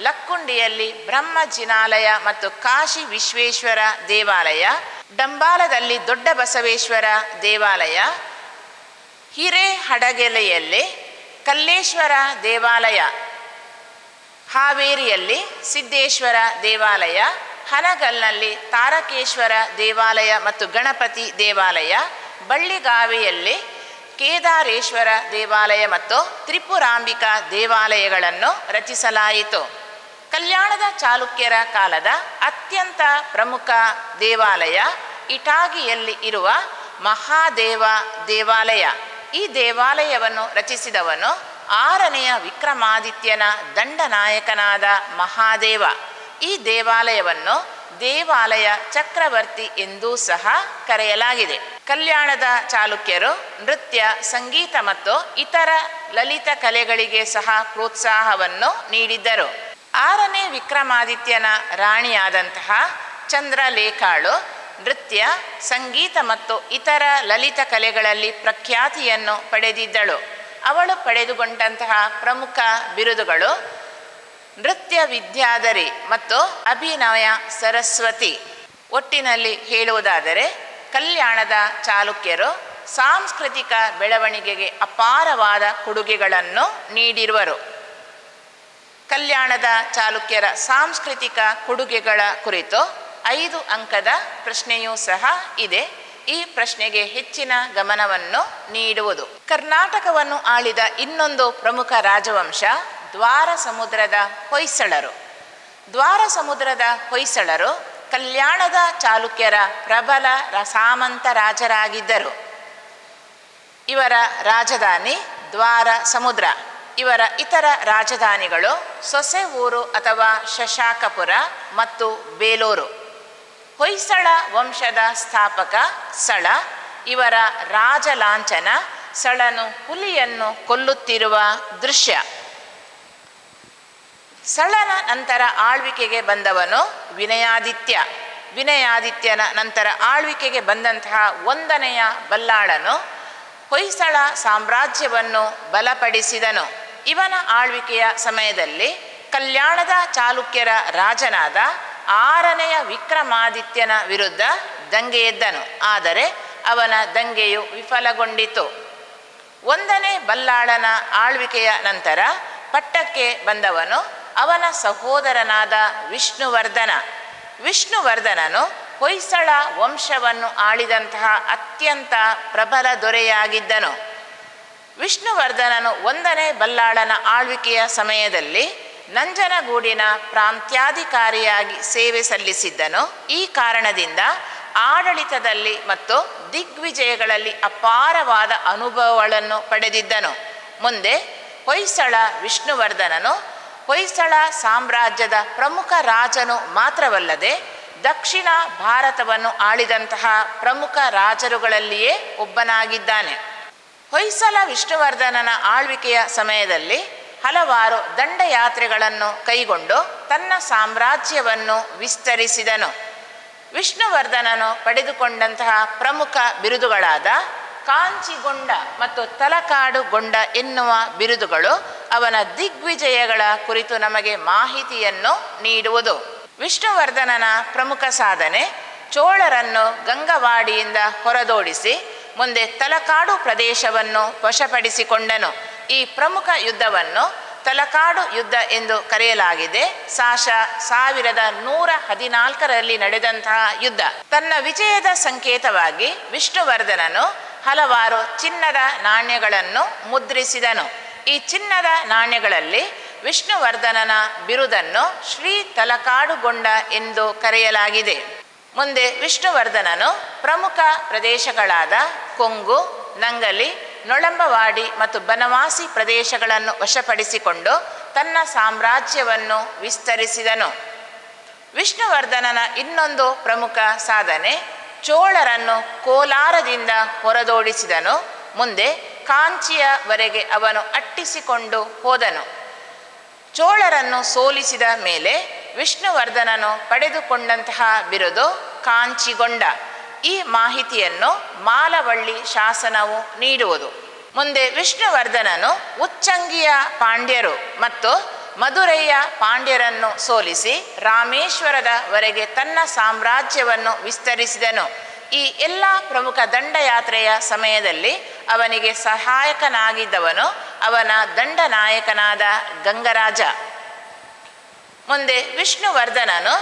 ಲಕ್ಕುಂಡಿಯಲ್ಲಿ ಬ್ರಹ್ಮಜಿನಾಲಯ ಮತ್ತು ಕಾಶಿ ವಿಶ್ವೇಶ್ವರ ದೇವಾಲಯ, ಡಂಬಾಲದಲ್ಲಿ ದೊಡ್ಡ ಬಸವೇಶ್ವರ ದೇವಾಲಯ, ಹಿರೇಹಡಗೆಲೆಯಲ್ಲಿ ಕಲ್ಲೇಶ್ವರ ದೇವಾಲಯ, ಹಾವೇರಿಯಲ್ಲಿ ಸಿದ್ದೇಶ್ವರ ದೇವಾಲಯ, ಹನಗಲ್ನಲ್ಲಿ ತಾರಕೇಶ್ವರ ದೇವಾಲಯ ಮತ್ತು ಗಣಪತಿ ದೇವಾಲಯ, ಬಳ್ಳಿಗಾವಿಯಲ್ಲಿ ಕೇದಾರೇಶ್ವರ ದೇವಾಲಯ ಮತ್ತು ತ್ರಿಪುರಾಂಬಿಕಾ ದೇವಾಲಯಗಳನ್ನು ರಚಿಸಲಾಯಿತು. ಕಲ್ಯಾಣದ ಚಾಲುಕ್ಯರ ಕಾಲದ ಅತ್ಯಂತ ಪ್ರಮುಖ ದೇವಾಲಯ ಇಟಾಗಿಯಲ್ಲಿ ಇರುವ ಮಹಾದೇವ ದೇವಾಲಯ. ಈ ದೇವಾಲಯವನ್ನು ರಚಿಸಿದವನು 6ನೆಯ ವಿಕ್ರಮಾದಿತ್ಯನ ದಂಡನಾಯಕನಾದ ಮಹಾದೇವ. ಈ ದೇವಾಲಯವನ್ನು ದೇವಾಲಯ ಚಕ್ರವರ್ತಿ ಎಂದೂ ಸಹ ಕರೆಯಲಾಗಿದೆ. ಕಲ್ಯಾಣದ ಚಾಲುಕ್ಯರು ನೃತ್ಯ, ಸಂಗೀತ ಮತ್ತು ಇತರ ಲಲಿತ ಕಲೆಗಳಿಗೆ ಸಹ ಪ್ರೋತ್ಸಾಹವನ್ನು ನೀಡಿದ್ದರು. 6ನೇ ವಿಕ್ರಮಾದಿತ್ಯನ ರಾಣಿಯಾದಂತಹ ಚಂದ್ರಲೇಖಾಳು ನೃತ್ಯ, ಸಂಗೀತ ಮತ್ತು ಇತರ ಲಲಿತ ಕಲೆಗಳಲ್ಲಿ ಪ್ರಖ್ಯಾತಿಯನ್ನು ಪಡೆದಿದ್ದಳು. ಅವಳು ಪಡೆದುಕೊಂಡಂತಹ ಪ್ರಮುಖ ಬಿರುದುಗಳು ನೃತ್ಯ ವಿದ್ಯಾಧರಿ ಮತ್ತು ಅಭಿನಯ ಸರಸ್ವತಿ. ಒಟ್ಟಿನಲ್ಲಿ ಹೇಳುವುದಾದರೆ ಕಲ್ಯಾಣದ ಚಾಲುಕ್ಯರು ಸಾಂಸ್ಕೃತಿಕ ಬೆಳವಣಿಗೆಗೆ ಅಪಾರವಾದ ಕೊಡುಗೆಗಳನ್ನು ನೀಡಿರುವರು. ಕಲ್ಯಾಣದ ಚಾಲುಕ್ಯರ ಸಾಂಸ್ಕೃತಿಕ ಕೊಡುಗೆಗಳ ಕುರಿತು 5 ಅಂಕದ ಪ್ರಶ್ನೆಯೂ ಸಹ ಇದೆ. ಈ ಪ್ರಶ್ನೆಗೆ ಹೆಚ್ಚಿನ ಗಮನವನ್ನು ನೀಡುವುದು. ಕರ್ನಾಟಕವನ್ನು ಆಳಿದ ಇನ್ನೊಂದು ಪ್ರಮುಖ ರಾಜವಂಶ ದ್ವಾರ ಸಮುದ್ರದ ಹೊಯ್ಸಳರು. ದ್ವಾರ ಸಮುದ್ರದ ಹೊಯ್ಸಳರು ಕಲ್ಯಾಣದ ಚಾಲುಕ್ಯರ ಪ್ರಬಲ ಸಾಮಂತ ರಾಜರಾಗಿದ್ದರು. ಇವರ ರಾಜಧಾನಿ ದ್ವಾರ ಸಮುದ್ರ. ಇವರ ಇತರ ರಾಜಧಾನಿಗಳು ಸೊಸೆವೂರು ಅಥವಾ ಶಶಾಕಪುರ ಮತ್ತು ಬೇಲೂರು. ಹೊಯ್ಸಳ ವಂಶದ ಸ್ಥಾಪಕ ಸಳ. ಇವರ ರಾಜಲಾಂಛನ ಸಳನು ಹುಲಿಯನ್ನು ಕೊಲ್ಲುತ್ತಿರುವ ದೃಶ್ಯ. ಸಳನ ನಂತರ ಆಳ್ವಿಕೆಗೆ ಬಂದವನು ವಿನಯಾದಿತ್ಯ. ವಿನಯಾದಿತ್ಯನ ನಂತರ ಆಳ್ವಿಕೆಗೆ ಬಂದಂತಹ 1ನೆಯ ಬಲ್ಲಾಳನು ಹೊಯ್ಸಳ ಸಾಮ್ರಾಜ್ಯವನ್ನು ಬಲಪಡಿಸಿದನು. ಇವನ ಆಳ್ವಿಕೆಯ ಸಮಯದಲ್ಲಿ ಕಲ್ಯಾಣದ ಚಾಲುಕ್ಯರ ರಾಜನಾದ 6ನೆಯ ವಿಕ್ರಮಾದಿತ್ಯನ ವಿರುದ್ಧ ದಂಗೆ ಎದ್ದನು. ಆದರೆ ಅವನ ದಂಗೆಯು ವಿಫಲಗೊಂಡಿತು. 1ನೇ ಬಲ್ಲಾಳನ ಆಳ್ವಿಕೆಯ ನಂತರ ಪಟ್ಟಕ್ಕೆ ಬಂದವನು ಅವನ ಸಹೋದರನಾದ ವಿಷ್ಣುವರ್ಧನ. ವಿಷ್ಣುವರ್ಧನನು ಹೊಯ್ಸಳ ವಂಶವನ್ನು ಆಳಿದಂತಹ ಅತ್ಯಂತ ಪ್ರಬಲ ದೊರೆಯಾಗಿದ್ದನು. ವಿಷ್ಣುವರ್ಧನನು 1ನೇ ಬಲ್ಲಾಳನ ಆಳ್ವಿಕೆಯ ಸಮಯದಲ್ಲಿ ನಂಜನಗೂಡಿನ ಪ್ರಾಂತ್ಯಾಧಿಕಾರಿಯಾಗಿ ಸೇವೆ ಸಲ್ಲಿಸಿದ್ದನು. ಈ ಕಾರಣದಿಂದ ಆಡಳಿತದಲ್ಲಿ ಮತ್ತು ದಿಗ್ವಿಜಯಗಳಲ್ಲಿ ಅಪಾರವಾದ ಅನುಭವಗಳನ್ನು ಪಡೆದಿದ್ದನು. ಮುಂದೆ ಹೊಯ್ಸಳ ವಿಷ್ಣುವರ್ಧನನು ಹೊಯ್ಸಳ ಸಾಮ್ರಾಜ್ಯದ ಪ್ರಮುಖ ರಾಜನು ಮಾತ್ರವಲ್ಲದೆ ದಕ್ಷಿಣ ಭಾರತವನ್ನು ಆಳಿದಂತಹ ಪ್ರಮುಖ ರಾಜರುಗಳಲ್ಲಿಯೇ ಒಬ್ಬನಾಗಿದ್ದಾನೆ. ಹೊಯ್ಸಳ ವಿಷ್ಣುವರ್ಧನನ ಆಳ್ವಿಕೆಯ ಸಮಯದಲ್ಲಿ ಹಲವಾರು ದಂಡಯಾತ್ರೆಗಳನ್ನು ಕೈಗೊಂಡು ತನ್ನ ಸಾಮ್ರಾಜ್ಯವನ್ನು ವಿಸ್ತರಿಸಿದನು. ವಿಷ್ಣುವರ್ಧನನು ಪಡೆದುಕೊಂಡಂತಹ ಪ್ರಮುಖ ಬಿರುದುಗಳಾದ ಕಾಂಚಿಗೊಂಡ ಮತ್ತು ತಲಕಾಡುಗೊಂಡ ಎನ್ನುವ ಬಿರುದುಗಳು ಅವನ ದಿಗ್ವಿಜಯಗಳ ಕುರಿತು ನಮಗೆ ಮಾಹಿತಿಯನ್ನು ನೀಡುವುದು. ವಿಷ್ಣುವರ್ಧನನ ಪ್ರಮುಖ ಸಾಧನೆ ಚೋಳರನ್ನು ಗಂಗವಾಡಿಯಿಂದ ಹೊರದೋಡಿಸಿ ಮುಂದೆ ತಲಕಾಡು ಪ್ರದೇಶವನ್ನು ವಶಪಡಿಸಿಕೊಂಡನು. ಈ ಪ್ರಮುಖ ಯುದ್ಧವನ್ನು ತಲಕಾಡು ಯುದ್ಧ ಎಂದು ಕರೆಯಲಾಗಿದೆ. 1114ರಲ್ಲಿ ನಡೆದಂತಹ ಯುದ್ಧ. ತನ್ನ ವಿಜಯದ ಸಂಕೇತವಾಗಿ ವಿಷ್ಣುವರ್ಧನನು ಹಲವಾರು ಚಿನ್ನದ ನಾಣ್ಯಗಳನ್ನು ಮುದ್ರಿಸಿದನು. ಈ ಚಿನ್ನದ ನಾಣ್ಯಗಳಲ್ಲಿ ವಿಷ್ಣುವರ್ಧನನ ಬಿರುದನ್ನು ಶ್ರೀ ತಲಕಾಡುಗೊಂಡ ಎಂದು ಕರೆಯಲಾಗಿದೆ. ಮುಂದೆ ವಿಷ್ಣುವರ್ಧನನು ಪ್ರಮುಖ ಪ್ರದೇಶಗಳಾದ ಕೊಂಗು, ನಂಗಲಿ, ನೊಳಂಬವಾಡಿ ಮತ್ತು ಬನವಾಸಿ ಪ್ರದೇಶಗಳನ್ನು ವಶಪಡಿಸಿಕೊಂಡು ತನ್ನ ಸಾಮ್ರಾಜ್ಯವನ್ನು ವಿಸ್ತರಿಸಿದನು. ವಿಷ್ಣುವರ್ಧನನ ಇನ್ನೊಂದು ಪ್ರಮುಖ ಸಾಧನೆ ಚೋಳರನ್ನು ಕೋಲಾರದಿಂದ ಹೊರದೋಡಿಸಿದನು. ಮುಂದೆ ಕಾಂಚಿಯವರೆಗೆ ಅವನು ಅಟ್ಟಿಸಿಕೊಂಡು ಹೋದನು. ಚೋಳರನ್ನು ಸೋಲಿಸಿದ ಮೇಲೆ ವಿಷ್ಣುವರ್ಧನನು ಪಡೆದುಕೊಂಡಂತಹ ಬಿರುದು ಕಾಂಚಿಗೊಂಡ. ಈ ಮಾಹಿತಿಯನ್ನು ಮಾಲವಳ್ಳಿ ಶಾಸನವು ನೀಡುವುದು. ಮುಂದೆ ವಿಷ್ಣುವರ್ಧನನು ಉಚ್ಚಂಗಿಯ ಪಾಂಡ್ಯರು ಮತ್ತು ಮಧುರೈಯ ಪಾಂಡ್ಯರನ್ನು ಸೋಲಿಸಿ ರಾಮೇಶ್ವರದವರೆಗೆ ತನ್ನ ಸಾಮ್ರಾಜ್ಯವನ್ನು ವಿಸ್ತರಿಸಿದನು. ಈ ಎಲ್ಲ ಪ್ರಮುಖ ದಂಡಯಾತ್ರೆಯ ಸಮಯದಲ್ಲಿ ಅವನಿಗೆ ಸಹಾಯಕನಾಗಿದ್ದವನು ಅವನ ದಂಡನಾಯಕನಾದ ಗಂಗರಾಜ. ಮುಂದೆ ವಿಷ್ಣುವರ್ಧನನು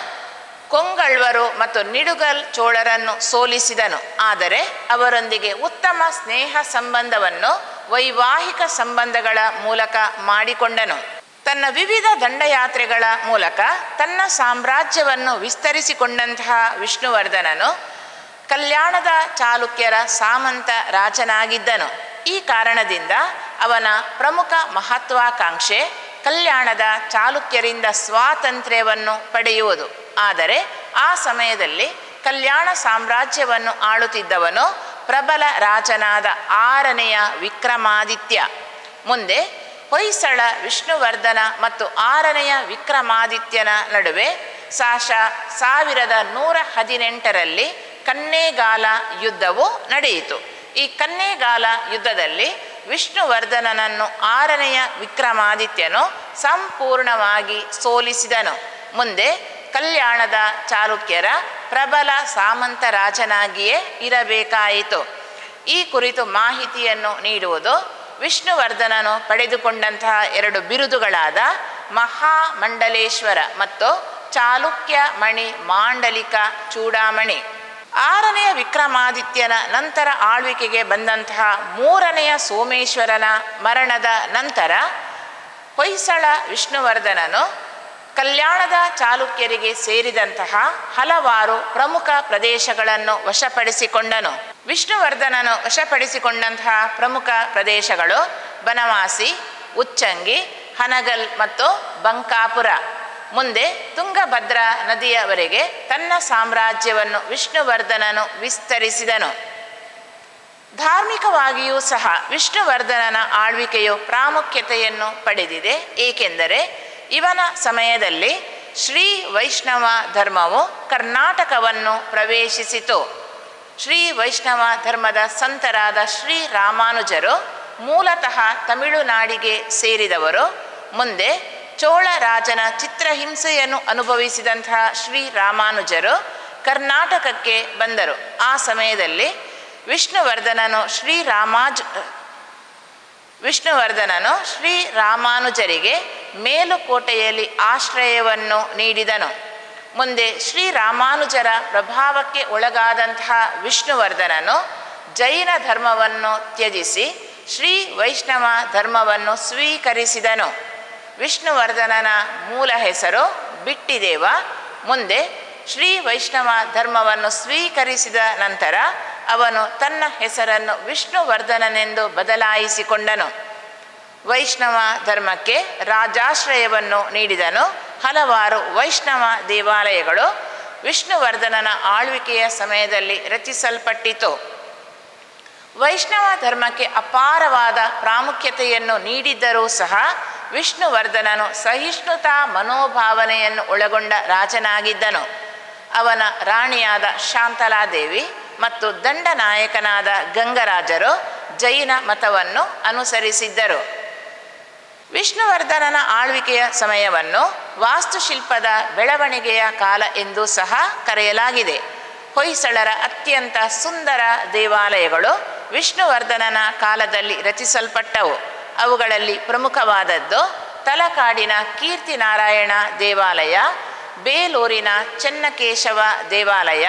ಕೊಂಗಳ್ವರು ಮತ್ತು ನಿಡುಗಲ್ ಚೋಳರನ್ನು ಸೋಲಿಸಿದನು. ಆದರೆ ಅವರೊಂದಿಗೆ ಉತ್ತಮ ಸ್ನೇಹ ಸಂಬಂಧವನ್ನು ವೈವಾಹಿಕ ಸಂಬಂಧಗಳ ಮೂಲಕ ಮಾಡಿಕೊಂಡನು. ತನ್ನ ವಿವಿಧ ದಂಡಯಾತ್ರೆಗಳ ಮೂಲಕ ತನ್ನ ಸಾಮ್ರಾಜ್ಯವನ್ನು ವಿಸ್ತರಿಸಿಕೊಂಡಂತಹ ವಿಷ್ಣುವರ್ಧನನು ಕಲ್ಯಾಣದ ಚಾಲುಕ್ಯರ ಸಾಮಂತ ರಾಜನಾಗಿದ್ದನು. ಈ ಕಾರಣದಿಂದ ಅವನ ಪ್ರಮುಖ ಮಹತ್ವಾಕಾಂಕ್ಷೆ ಕಲ್ಯಾಣದ ಚಾಲುಕ್ಯರಿಂದ ಸ್ವಾತಂತ್ರ್ಯವನ್ನು ಪಡೆಯುವುದು. ಆದರೆ ಆ ಸಮಯದಲ್ಲಿ ಕಲ್ಯಾಣ ಸಾಮ್ರಾಜ್ಯವನ್ನು ಆಳುತ್ತಿದ್ದವನು ಪ್ರಬಲ ರಾಜನಾದ 6ನೆಯ ವಿಕ್ರಮಾದಿತ್ಯ. ಮುಂದೆ ಹೊಯ್ಸಳ ವಿಷ್ಣುವರ್ಧನ ಮತ್ತು 6ನೆಯ ವಿಕ್ರಮಾದಿತ್ಯನ ನಡುವೆ 1118ರಲ್ಲಿ ಕನ್ನೇಗಾಲ ಯುದ್ಧವು ನಡೆಯಿತು. ಈ ಕನ್ನೇಗಾಲ ಯುದ್ಧದಲ್ಲಿ ವಿಷ್ಣುವರ್ಧನನನ್ನು 6ನೆಯ ವಿಕ್ರಮಾದಿತ್ಯನು ಸಂಪೂರ್ಣವಾಗಿ ಸೋಲಿಸಿದನು. ಮುಂದೆ ಕಲ್ಯಾಣದ ಚಾಲುಕ್ಯರ ಪ್ರಬಲ ಸಾಮಂತ ರಾಜನಾಗಿಯೇ ಇರಬೇಕಾಯಿತು. ಈ ಕುರಿತು ಮಾಹಿತಿಯನ್ನು ನೀಡುವುದು ವಿಷ್ಣುವರ್ಧನನು ಪಡೆದುಕೊಂಡಂತಹ 2 ಬಿರುದುಗಳಾದ ಮಹಾಮಂಡಲೇಶ್ವರ ಮತ್ತು ಚಾಲುಕ್ಯ ಮಣಿ ಮಾಂಡಲಿಕ ಚೂಡಾಮಣಿ. 6ನೆಯ ವಿಕ್ರಮಾದಿತ್ಯನ ನಂತರ ಆಳ್ವಿಕೆಗೆ ಬಂದಂತಹ 3ನೆಯ ಸೋಮೇಶ್ವರನ ಮರಣದ ನಂತರ ಹೊಯ್ಸಳ ವಿಷ್ಣುವರ್ಧನನು ಕಲ್ಯಾಣದ ಚಾಲುಕ್ಯರಿಗೆ ಸೇರಿದಂತಹ ಹಲವಾರು ಪ್ರಮುಖ ಪ್ರದೇಶಗಳನ್ನು ವಶಪಡಿಸಿಕೊಂಡನು. ವಿಷ್ಣುವರ್ಧನನು ವಶಪಡಿಸಿಕೊಂಡಂತಹ ಪ್ರಮುಖ ಪ್ರದೇಶಗಳು ಬನವಾಸಿ, ಉಚ್ಚಂಗಿ, ಹನಗಲ್ ಮತ್ತು ಬಂಕಾಪುರ. ಮುಂದೆ ತುಂಗಭದ್ರಾ ನದಿಯವರೆಗೆ ತನ್ನ ಸಾಮ್ರಾಜ್ಯವನ್ನು ವಿಷ್ಣುವರ್ಧನನು ವಿಸ್ತರಿಸಿದನು. ಧಾರ್ಮಿಕವಾಗಿಯೂ ಸಹ ವಿಷ್ಣುವರ್ಧನನ ಆಳ್ವಿಕೆಯು ಪ್ರಾಮುಖ್ಯತೆಯನ್ನು ಪಡೆದಿದೆ. ಏಕೆಂದರೆ ಇವನ ಸಮಯದಲ್ಲಿ ಶ್ರೀ ವೈಷ್ಣವ ಧರ್ಮವು ಕರ್ನಾಟಕವನ್ನು ಪ್ರವೇಶಿಸಿತು. ಶ್ರೀ ವೈಷ್ಣವ ಧರ್ಮದ ಸಂತರಾದ ಶ್ರೀ ರಾಮಾನುಜರು ಮೂಲತಃ ತಮಿಳುನಾಡಿಗೆ ಸೇರಿದವರು. ಮುಂದೆ ಚೋಳ ರಾಜನ ಚಿತ್ರಹಿಂಸೆಯನ್ನು ಅನುಭವಿಸಿದಂತಹ ಶ್ರೀ ರಾಮಾನುಜರು ಕರ್ನಾಟಕಕ್ಕೆ ಬಂದರು. ಆ ಸಮಯದಲ್ಲಿ ವಿಷ್ಣುವರ್ಧನನು ಶ್ರೀ ರಾಮಾನುಜರಿಗೆ ಮೇಲುಕೋಟೆಯಲ್ಲಿ ಆಶ್ರಯವನ್ನು ನೀಡಿದನು. ಮುಂದೆ ಶ್ರೀರಾಮಾನುಜರ ಪ್ರಭಾವಕ್ಕೆ ಒಳಗಾದಂತಹ ವಿಷ್ಣುವರ್ಧನನು ಜೈನ ಧರ್ಮವನ್ನು ತ್ಯಜಿಸಿ ಶ್ರೀ ವೈಷ್ಣವ ಧರ್ಮವನ್ನು ಸ್ವೀಕರಿಸಿದನು. ವಿಷ್ಣುವರ್ಧನನ ಮೂಲ ಹೆಸರು ಬಿಟ್ಟಿದೇವ. ಮುಂದೆ ಶ್ರೀ ವೈಷ್ಣವ ಧರ್ಮವನ್ನು ಸ್ವೀಕರಿಸಿದ ನಂತರ ಅವನು ತನ್ನ ಹೆಸರನ್ನು ವಿಷ್ಣುವರ್ಧನನೆಂದು ಬದಲಾಯಿಸಿಕೊಂಡನು. ವೈಷ್ಣವ ಧರ್ಮಕ್ಕೆ ರಾಜಾಶ್ರಯವನ್ನು ನೀಡಿದನು. ಹಲವಾರು ವೈಷ್ಣವ ದೇವಾಲಯಗಳು ವಿಷ್ಣುವರ್ಧನನ ಆಳ್ವಿಕೆಯ ಸಮಯದಲ್ಲಿ ರಚಿಸಲ್ಪಟ್ಟಿತು. ವೈಷ್ಣವ ಧರ್ಮಕ್ಕೆ ಅಪಾರವಾದ ಪ್ರಾಮುಖ್ಯತೆಯನ್ನು ನೀಡಿದ್ದರೂ ಸಹ ವಿಷ್ಣುವರ್ಧನನು ಸಹಿಷ್ಣುತಾ ಮನೋಭಾವನೆಯನ್ನು ಒಳಗೊಂಡ ರಾಜನಾಗಿದ್ದನು. ಅವನ ರಾಣಿಯಾದ ಶಾಂತಲಾದೇವಿ ಮತ್ತು ದಂಡನಾಯಕನಾದ ಗಂಗರಾಜರು ಜೈನ ಮತವನ್ನು ಅನುಸರಿಸಿದ್ದರು. ವಿಷ್ಣುವರ್ಧನನ ಆಳ್ವಿಕೆಯ ಸಮಯವನ್ನು ವಾಸ್ತುಶಿಲ್ಪದ ಬೆಳವಣಿಗೆಯ ಕಾಲ ಎಂದು ಸಹ ಕರೆಯಲಾಗಿದೆ. ಹೊಯ್ಸಳರ ಅತ್ಯಂತ ಸುಂದರ ದೇವಾಲಯಗಳು ವಿಷ್ಣುವರ್ಧನನ ಕಾಲದಲ್ಲಿ ರಚಿಸಲ್ಪಟ್ಟವು. ಅವುಗಳಲ್ಲಿ ಪ್ರಮುಖವಾದದ್ದು ತಲಕಾಡಿನ ಕೀರ್ತಿನಾರಾಯಣ ದೇವಾಲಯ, ಬೇಲೂರಿನ ಚೆನ್ನಕೇಶವ ದೇವಾಲಯ,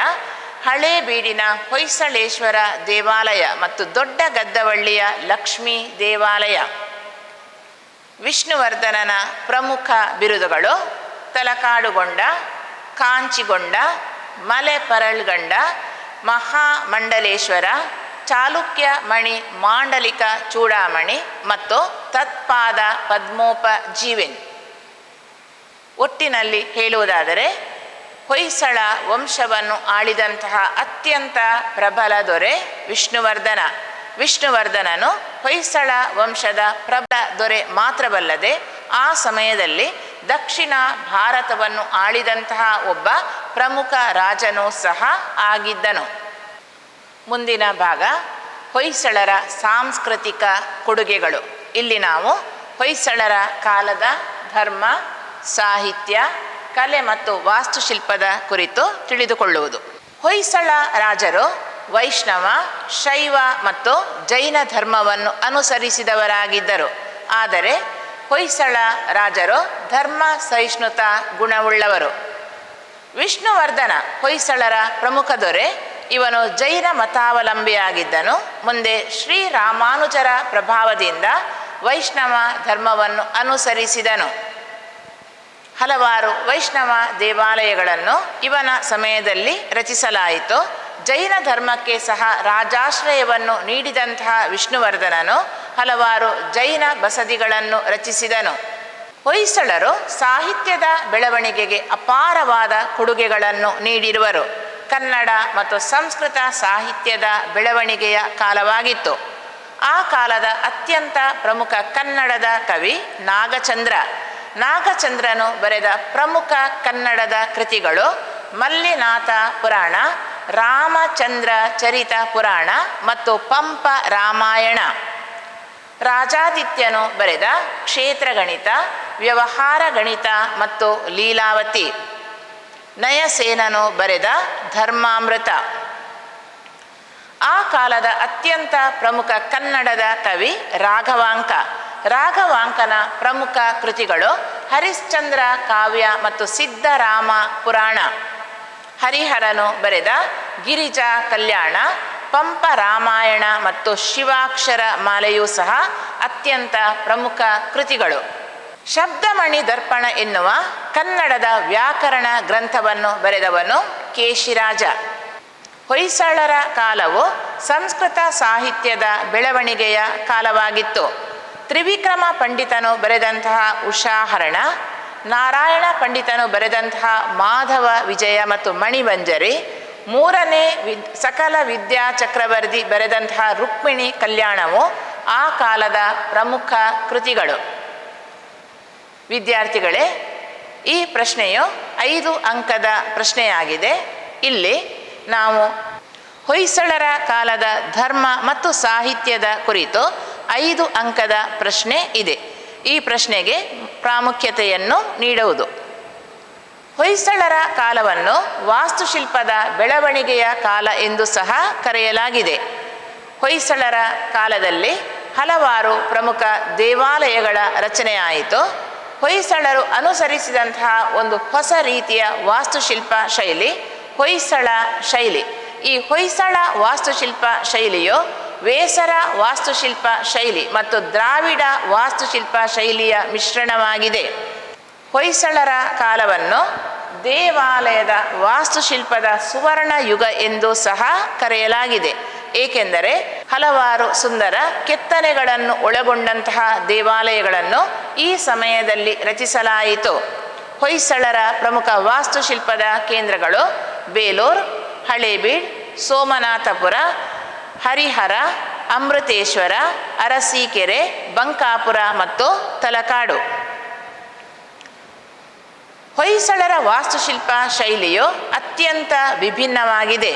ಹಳೇಬೀಡಿನ ಹೊಯ್ಸಳೇಶ್ವರ ದೇವಾಲಯ ಮತ್ತು ದೊಡ್ಡ ಗದ್ದವಳ್ಳಿಯ ಲಕ್ಷ್ಮೀ ದೇವಾಲಯ. ವಿಷ್ಣುವರ್ಧನನ ಪ್ರಮುಖ ಬಿರುದುಗಳು ತಲಕಾಡುಗೊಂಡ, ಕಾಂಚಿಗೊಂಡ, ಮಲೆಪರಳ್ಗಂಡ, ಮಹಾಮಂಡಲೇಶ್ವರ, ಚಾಲುಕ್ಯ ಮಣಿ ಮಾಂಡಲಿಕ ಚೂಡಾಮಣಿ ಮತ್ತು ತತ್ಪಾದ ಪದ್ಮೋಪಜೀವಿನ್. ಒಟ್ಟಿನಲ್ಲಿ ಹೇಳುವುದಾದರೆ ಹೊಯ್ಸಳ ವಂಶವನ್ನು ಆಳಿದಂತಹ ಅತ್ಯಂತ ಪ್ರಬಲ ದೊರೆ ವಿಷ್ಣುವರ್ಧನ. ವಿಷ್ಣುವರ್ಧನನು ಹೊಯ್ಸಳ ವಂಶದ ಪ್ರಬಲ ದೊರೆ ಮಾತ್ರವಲ್ಲದೆ ಆ ಸಮಯದಲ್ಲಿ ದಕ್ಷಿಣ ಭಾರತವನ್ನು ಆಳಿದಂತಹ ಒಬ್ಬ ಪ್ರಮುಖ ರಾಜನೂ ಸಹ ಆಗಿದ್ದನು. ಮುಂದಿನ ಭಾಗ ಹೊಯ್ಸಳರ ಸಾಂಸ್ಕೃತಿಕ ಕೊಡುಗೆಗಳು. ಇಲ್ಲಿ ನಾವು ಹೊಯ್ಸಳರ ಕಾಲದ ಧರ್ಮ, ಸಾಹಿತ್ಯ, ಕಲೆ ಮತ್ತು ವಾಸ್ತುಶಿಲ್ಪದ ಕುರಿತು ತಿಳಿದುಕೊಳ್ಳುವುದು. ಹೊಯ್ಸಳ ರಾಜರು ವೈಷ್ಣವ, ಶೈವ ಮತ್ತು ಜೈನ ಧರ್ಮವನ್ನು ಅನುಸರಿಸಿದವರಾಗಿದ್ದರು. ಆದರೆ ಹೊಯ್ಸಳ ರಾಜರು ಧರ್ಮ ಸಹಿಷ್ಣುತಾ ಗುಣವುಳ್ಳವರು. ವಿಷ್ಣುವರ್ಧನ ಹೊಯ್ಸಳರ ಪ್ರಮುಖ ದೊರೆ. ಇವನು ಜೈನ ಮತಾವಲಂಬಿಯಾಗಿದ್ದನು. ಮುಂದೆ ಶ್ರೀರಾಮಾನುಜರ ಪ್ರಭಾವದಿಂದ ವೈಷ್ಣವ ಧರ್ಮವನ್ನು ಅನುಸರಿಸಿದನು. ಹಲವಾರು ವೈಷ್ಣವ ದೇವಾಲಯಗಳನ್ನು ಇವನ ಸಮಯದಲ್ಲಿ ರಚಿಸಲಾಯಿತು. ಜೈನ ಧರ್ಮಕ್ಕೆ ಸಹ ರಾಜಾಶ್ರಯವನ್ನು ನೀಡಿದಂತಹ ವಿಷ್ಣುವರ್ಧನನು ಹಲವಾರು ಜೈನ ಬಸದಿಗಳನ್ನು ರಚಿಸಿದನು. ಹೊಯ್ಸಳರು ಸಾಹಿತ್ಯದ ಬೆಳವಣಿಗೆಗೆ ಅಪಾರವಾದ ಕೊಡುಗೆಗಳನ್ನು ನೀಡಿರುವರು. ಕನ್ನಡ ಮತ್ತು ಸಂಸ್ಕೃತ ಸಾಹಿತ್ಯದ ಬೆಳವಣಿಗೆಯ ಕಾಲವಾಗಿತ್ತು. ಆ ಕಾಲದ ಅತ್ಯಂತ ಪ್ರಮುಖ ಕನ್ನಡದ ಕವಿ ನಾಗಚಂದ್ರ. ನಾಗಚಂದ್ರನು ಬರೆದ ಪ್ರಮುಖ ಕನ್ನಡದ ಕೃತಿಗಳು ಮಲ್ಲಿನಾಥ ಪುರಾಣ, ರಾಮಚಂದ್ರ ಚರಿತ ಪುರಾಣ ಮತ್ತು ಪಂಪ ರಾಮಾಯಣ. ರಾಜಾದಿತ್ಯನು ಬರೆದ ಕ್ಷೇತ್ರಗಣಿತ, ವ್ಯವಹಾರ ಗಣಿತ ಮತ್ತು ಲೀಲಾವತಿ. ನಯಸೇನನು ಬರೆದ ಧರ್ಮಾಮೃತ. ಆ ಕಾಲದ ಅತ್ಯಂತ ಪ್ರಮುಖ ಕನ್ನಡದ ಕವಿ ರಾಘವಾಂಕ. ರಾಘವಾಂಕನ ಪ್ರಮುಖ ಕೃತಿಗಳು ಹರಿಶ್ಚಂದ್ರ ಕಾವ್ಯ ಮತ್ತು ಸಿದ್ಧರಾಮ ಪುರಾಣ. ಹರಿಹರನು ಬರೆದ ಗಿರಿಜಾ ಕಲ್ಯಾಣ, ಪಂಪ ರಾಮಾಯಣ ಮತ್ತು ಶಿವಾಕ್ಷರ ಮಾಲೆಯೂ ಸಹ ಅತ್ಯಂತ ಪ್ರಮುಖ ಕೃತಿಗಳು. ಶಬ್ದಮಣಿ ದರ್ಪಣ ಎನ್ನುವ ಕನ್ನಡದ ವ್ಯಾಕರಣ ಗ್ರಂಥವನ್ನು ಬರೆದವನು ಕೇಶಿರಾಜ. ಹೊಯ್ಸಳರ ಕಾಲವು ಸಂಸ್ಕೃತ ಸಾಹಿತ್ಯದ ಬೆಳವಣಿಗೆಯ ಕಾಲವಾಗಿತ್ತು. ತ್ರಿವಿಕ್ರಮ ಪಂಡಿತನು ಬರೆದಂತಹ ಉಷಾಹರಣ, ನಾರಾಯಣ ಪಂಡಿತನು ಬರೆದಂತಹ ಮಾಧವ ವಿಜಯ ಮತ್ತು ಮಣಿಮಂಜರಿ, ಮೂರನೇ ಸಕಲ ವಿದ್ಯಾ ಚಕ್ರವರ್ತಿ ಬರೆದಂತಹ ರುಕ್ಮಿಣಿ ಕಲ್ಯಾಣವು ಆ ಕಾಲದ ಪ್ರಮುಖ ಕೃತಿಗಳು. ವಿದ್ಯಾರ್ಥಿಗಳೇ, ಈ ಪ್ರಶ್ನೆಯು 5 ಅಂಕದ ಪ್ರಶ್ನೆಯಾಗಿದೆ. ಇಲ್ಲಿ ನಾವು ಹೊಯ್ಸಳರ ಕಾಲದ ಧರ್ಮ ಮತ್ತು ಸಾಹಿತ್ಯದ ಕುರಿತು 5 ಅಂಕದ ಪ್ರಶ್ನೆ ಇದೆ. ಈ ಪ್ರಶ್ನೆಗೆ ಪ್ರಾಮುಖ್ಯತೆಯನ್ನು ನೀಡುವುದು. ಹೊಯ್ಸಳರ ಕಾಲವನ್ನು ವಾಸ್ತುಶಿಲ್ಪದ ಬೆಳವಣಿಗೆಯ ಕಾಲ ಎಂದು ಸಹ ಕರೆಯಲಾಗಿದೆ. ಹೊಯ್ಸಳರ ಕಾಲದಲ್ಲಿ ಹಲವಾರು ಪ್ರಮುಖ ದೇವಾಲಯಗಳ ರಚನೆಯಾಯಿತು. ಹೊಯ್ಸಳರು ಅನುಸರಿಸಿದಂತಹ ಒಂದು ಹೊಸ ರೀತಿಯ ವಾಸ್ತುಶಿಲ್ಪ ಶೈಲಿ ಹೊಯ್ಸಳ ಶೈಲಿ. ಈ ಹೊಯ್ಸಳ ವಾಸ್ತುಶಿಲ್ಪ ಶೈಲಿಯು ವೇಸರ ವಾಸ್ತುಶಿಲ್ಪ ಶೈಲಿ ಮತ್ತು ದ್ರಾವಿಡ ವಾಸ್ತುಶಿಲ್ಪ ಶೈಲಿಯ ಮಿಶ್ರಣವಾಗಿದೆ. ಹೊಯ್ಸಳರ ಕಾಲವನ್ನು ದೇವಾಲಯದ ವಾಸ್ತುಶಿಲ್ಪದ ಸುವರ್ಣ ಯುಗ ಎಂದು ಸಹ ಕರೆಯಲಾಗಿದೆ. ಏಕೆಂದರೆ ಹಲವಾರು ಸುಂದರ ಕೆತ್ತನೆಗಳನ್ನು ಒಳಗೊಂಡಂತಹ ದೇವಾಲಯಗಳನ್ನು ಈ ಸಮಯದಲ್ಲಿ ರಚಿಸಲಾಯಿತು. ಹೊಯ್ಸಳರ ಪ್ರಮುಖ ವಾಸ್ತುಶಿಲ್ಪದ ಕೇಂದ್ರಗಳು ಬೇಲೂರು, ಹಳೇಬೀಡು, ಸೋಮನಾಥಪುರ, ಹರಿಹರ, ಅಮೃತೇಶ್ವರ, ಅರಸೀಕೆರೆ, ಬಂಕಾಪುರ ಮತ್ತು ತಲಕಾಡು. ಹೊಯ್ಸಳರ ವಾಸ್ತುಶಿಲ್ಪ ಶೈಲಿಯು ಅತ್ಯಂತ ವಿಭಿನ್ನವಾಗಿದೆ.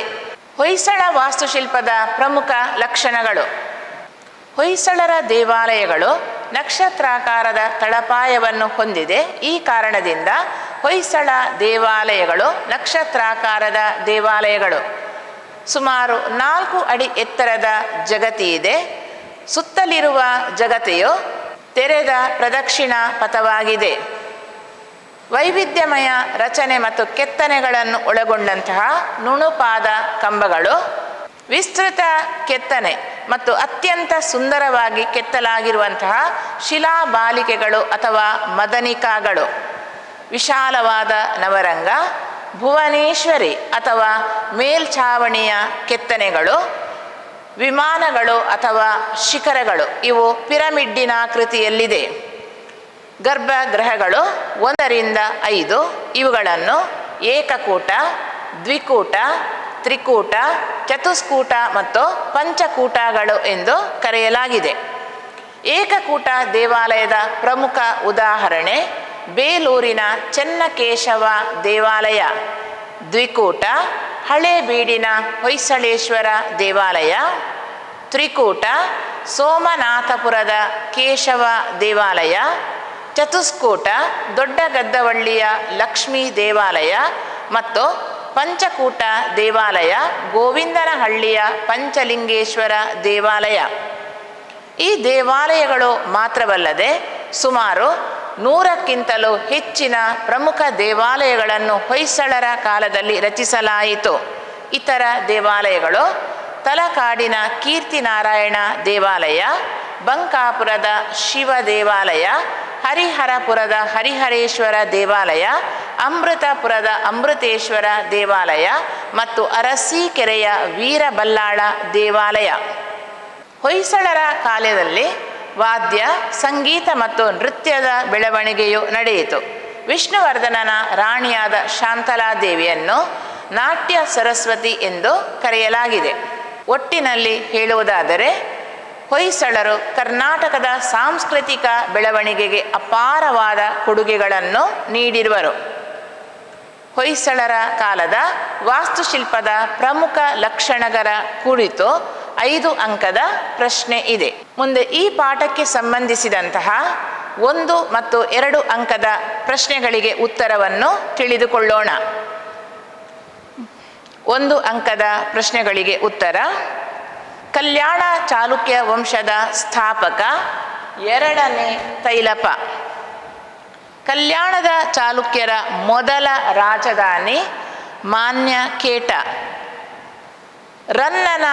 ಹೊಯ್ಸಳ ವಾಸ್ತುಶಿಲ್ಪದ ಪ್ರಮುಖ ಲಕ್ಷಣಗಳು: ಹೊಯ್ಸಳರ ದೇವಾಲಯಗಳು ನಕ್ಷತ್ರಾಕಾರದ ತಳಪಾಯವನ್ನು ಹೊಂದಿದೆ. ಈ ಕಾರಣದಿಂದ ಹೊಯ್ಸಳ ದೇವಾಲಯಗಳು ನಕ್ಷತ್ರಾಕಾರದ ದೇವಾಲಯಗಳು. ಸುಮಾರು 4 ಅಡಿ ಎತ್ತರದ ಜಗತಿ ಇದೆ. ಸುತ್ತಲಿರುವ ಜಗತಿಯು ತೆರೆದ ಪ್ರದಕ್ಷಿಣಾ ಪಥವಾಗಿದೆ. ವೈವಿಧ್ಯಮಯ ರಚನೆ ಮತ್ತು ಕೆತ್ತನೆಗಳನ್ನು ಒಳಗೊಂಡಂತಹ ನುಣುಪಾದ ಕಂಬಗಳು, ವಿಸ್ತೃತ ಕೆತ್ತನೆ ಮತ್ತು ಅತ್ಯಂತ ಸುಂದರವಾಗಿ ಕೆತ್ತಲಾಗಿರುವಂತಹ ಶಿಲಾಬಾಲಿಕೆಗಳು ಅಥವಾ ಮದನಿಕಾಗಳು, ವಿಶಾಲವಾದ ನವರಂಗ, ಭುವನೇಶ್ವರಿ ಅಥವಾ ಮೇಲ್ಛಾವಣಿಯ ಕೆತ್ತನೆಗಳು, ವಿಮಾನಗಳು ಅಥವಾ ಶಿಖರಗಳು ಇವು ಪಿರಮಿಡ್ಡಿನಾಕೃತಿಯಲ್ಲಿದೆ. ಗರ್ಭಗೃಹಗಳು 1ರಿಂದ 5, ಇವುಗಳನ್ನು ಏಕಕೂಟ, ದ್ವಿಕೂಟ, ತ್ರಿಕೂಟ, ಚತುಷ್ಕೂಟ ಮತ್ತು ಪಂಚಕೂಟಗಳು ಎಂದು ಕರೆಯಲಾಗಿದೆ. ಏಕಕೂಟ ದೇವಾಲಯದ ಪ್ರಮುಖ ಉದಾಹರಣೆ ಬೇಲೂರಿನ ಚೆನ್ನಕೇಶವ ದೇವಾಲಯ. ದ್ವಿಕೂಟ ಹಳೇಬೀಡಿನ ಹೊಯ್ಸಳೇಶ್ವರ ದೇವಾಲಯ. ತ್ರಿಕೂಟ ಸೋಮನಾಥಪುರದ ಕೇಶವ ದೇವಾಲಯ. ಚತುಷ್ಕೂಟ ದೊಡ್ಡಗದ್ದವಳ್ಳಿಯ ಲಕ್ಷ್ಮೀ ದೇವಾಲಯ ಮತ್ತು ಪಂಚಕೂಟ ದೇವಾಲಯ ಗೋವಿಂದನಹಳ್ಳಿಯ ಪಂಚಲಿಂಗೇಶ್ವರ ದೇವಾಲಯ. ಈ ದೇವಾಲಯಗಳು ಮಾತ್ರವಲ್ಲದೆ ಸುಮಾರು 100ಕ್ಕಿಂತಲೂ ಹೆಚ್ಚಿನ ಪ್ರಮುಖ ದೇವಾಲಯಗಳನ್ನು ಹೊಯ್ಸಳರ ಕಾಲದಲ್ಲಿ ರಚಿಸಲಾಯಿತು. ಇತರ ದೇವಾಲಯಗಳು ತಲಕಾಡಿನ ಕೀರ್ತಿನಾರಾಯಣ ದೇವಾಲಯ, ಬಂಕಾಪುರದ ಶಿವ ದೇವಾಲಯ, ಹರಿಹರಪುರದ ಹರಿಹರೇಶ್ವರ ದೇವಾಲಯ, ಅಮೃತಪುರದ ಅಮೃತೇಶ್ವರ ದೇವಾಲಯ ಮತ್ತು ಅರಸೀಕೆರೆಯ ವೀರಬಲ್ಲಾಳ ದೇವಾಲಯ. ಹೊಯ್ಸಳರ ಕಾಲದಲ್ಲಿ ವಾದ್ಯ, ಸಂಗೀತ ಮತ್ತು ನೃತ್ಯದ ಬೆಳವಣಿಗೆಯು ನಡೆಯಿತು. ವಿಷ್ಣುವರ್ಧನನ ರಾಣಿಯಾದ ಶಾಂತಲಾದೇವಿಯನ್ನು ನಾಟ್ಯ ಸರಸ್ವತಿ ಎಂದು ಕರೆಯಲಾಗಿದೆ. ಒಟ್ಟಿನಲ್ಲಿ ಹೇಳುವುದಾದರೆ ಹೊಯ್ಸಳರು ಕರ್ನಾಟಕದ ಸಾಂಸ್ಕೃತಿಕ ಬೆಳವಣಿಗೆಗೆ ಅಪಾರವಾದ ಕೊಡುಗೆಗಳನ್ನು ನೀಡಿರುವರು. ಹೊಯ್ಸಳರ ಕಾಲದ ವಾಸ್ತುಶಿಲ್ಪದ ಪ್ರಮುಖ ಲಕ್ಷಣಗಳ ಕುರಿತು 5 ಅಂಕದ ಪ್ರಶ್ನೆ ಇದೆ. ಮುಂದೆ ಈ ಪಾಠಕ್ಕೆ ಸಂಬಂಧಿಸಿದಂತಹ 1 ಮತ್ತು 2 ಅಂಕದ ಪ್ರಶ್ನೆಗಳಿಗೆ ಉತ್ತರವನ್ನು ತಿಳಿದುಕೊಳ್ಳೋಣ. 1 ಅಂಕದ ಪ್ರಶ್ನೆಗಳಿಗೆ ಉತ್ತರ: ಕಲ್ಯಾಣ ಚಾಲುಕ್ಯ ವಂಶದ ಸ್ಥಾಪಕ 2ನೇ ತೈಲಪ. ಕಲ್ಯಾಣದ ಚಾಲುಕ್ಯರ ಮೊದಲ ರಾಜಧಾನಿ ಮಾನ್ಯಕೇಟ. ರನ್ನನ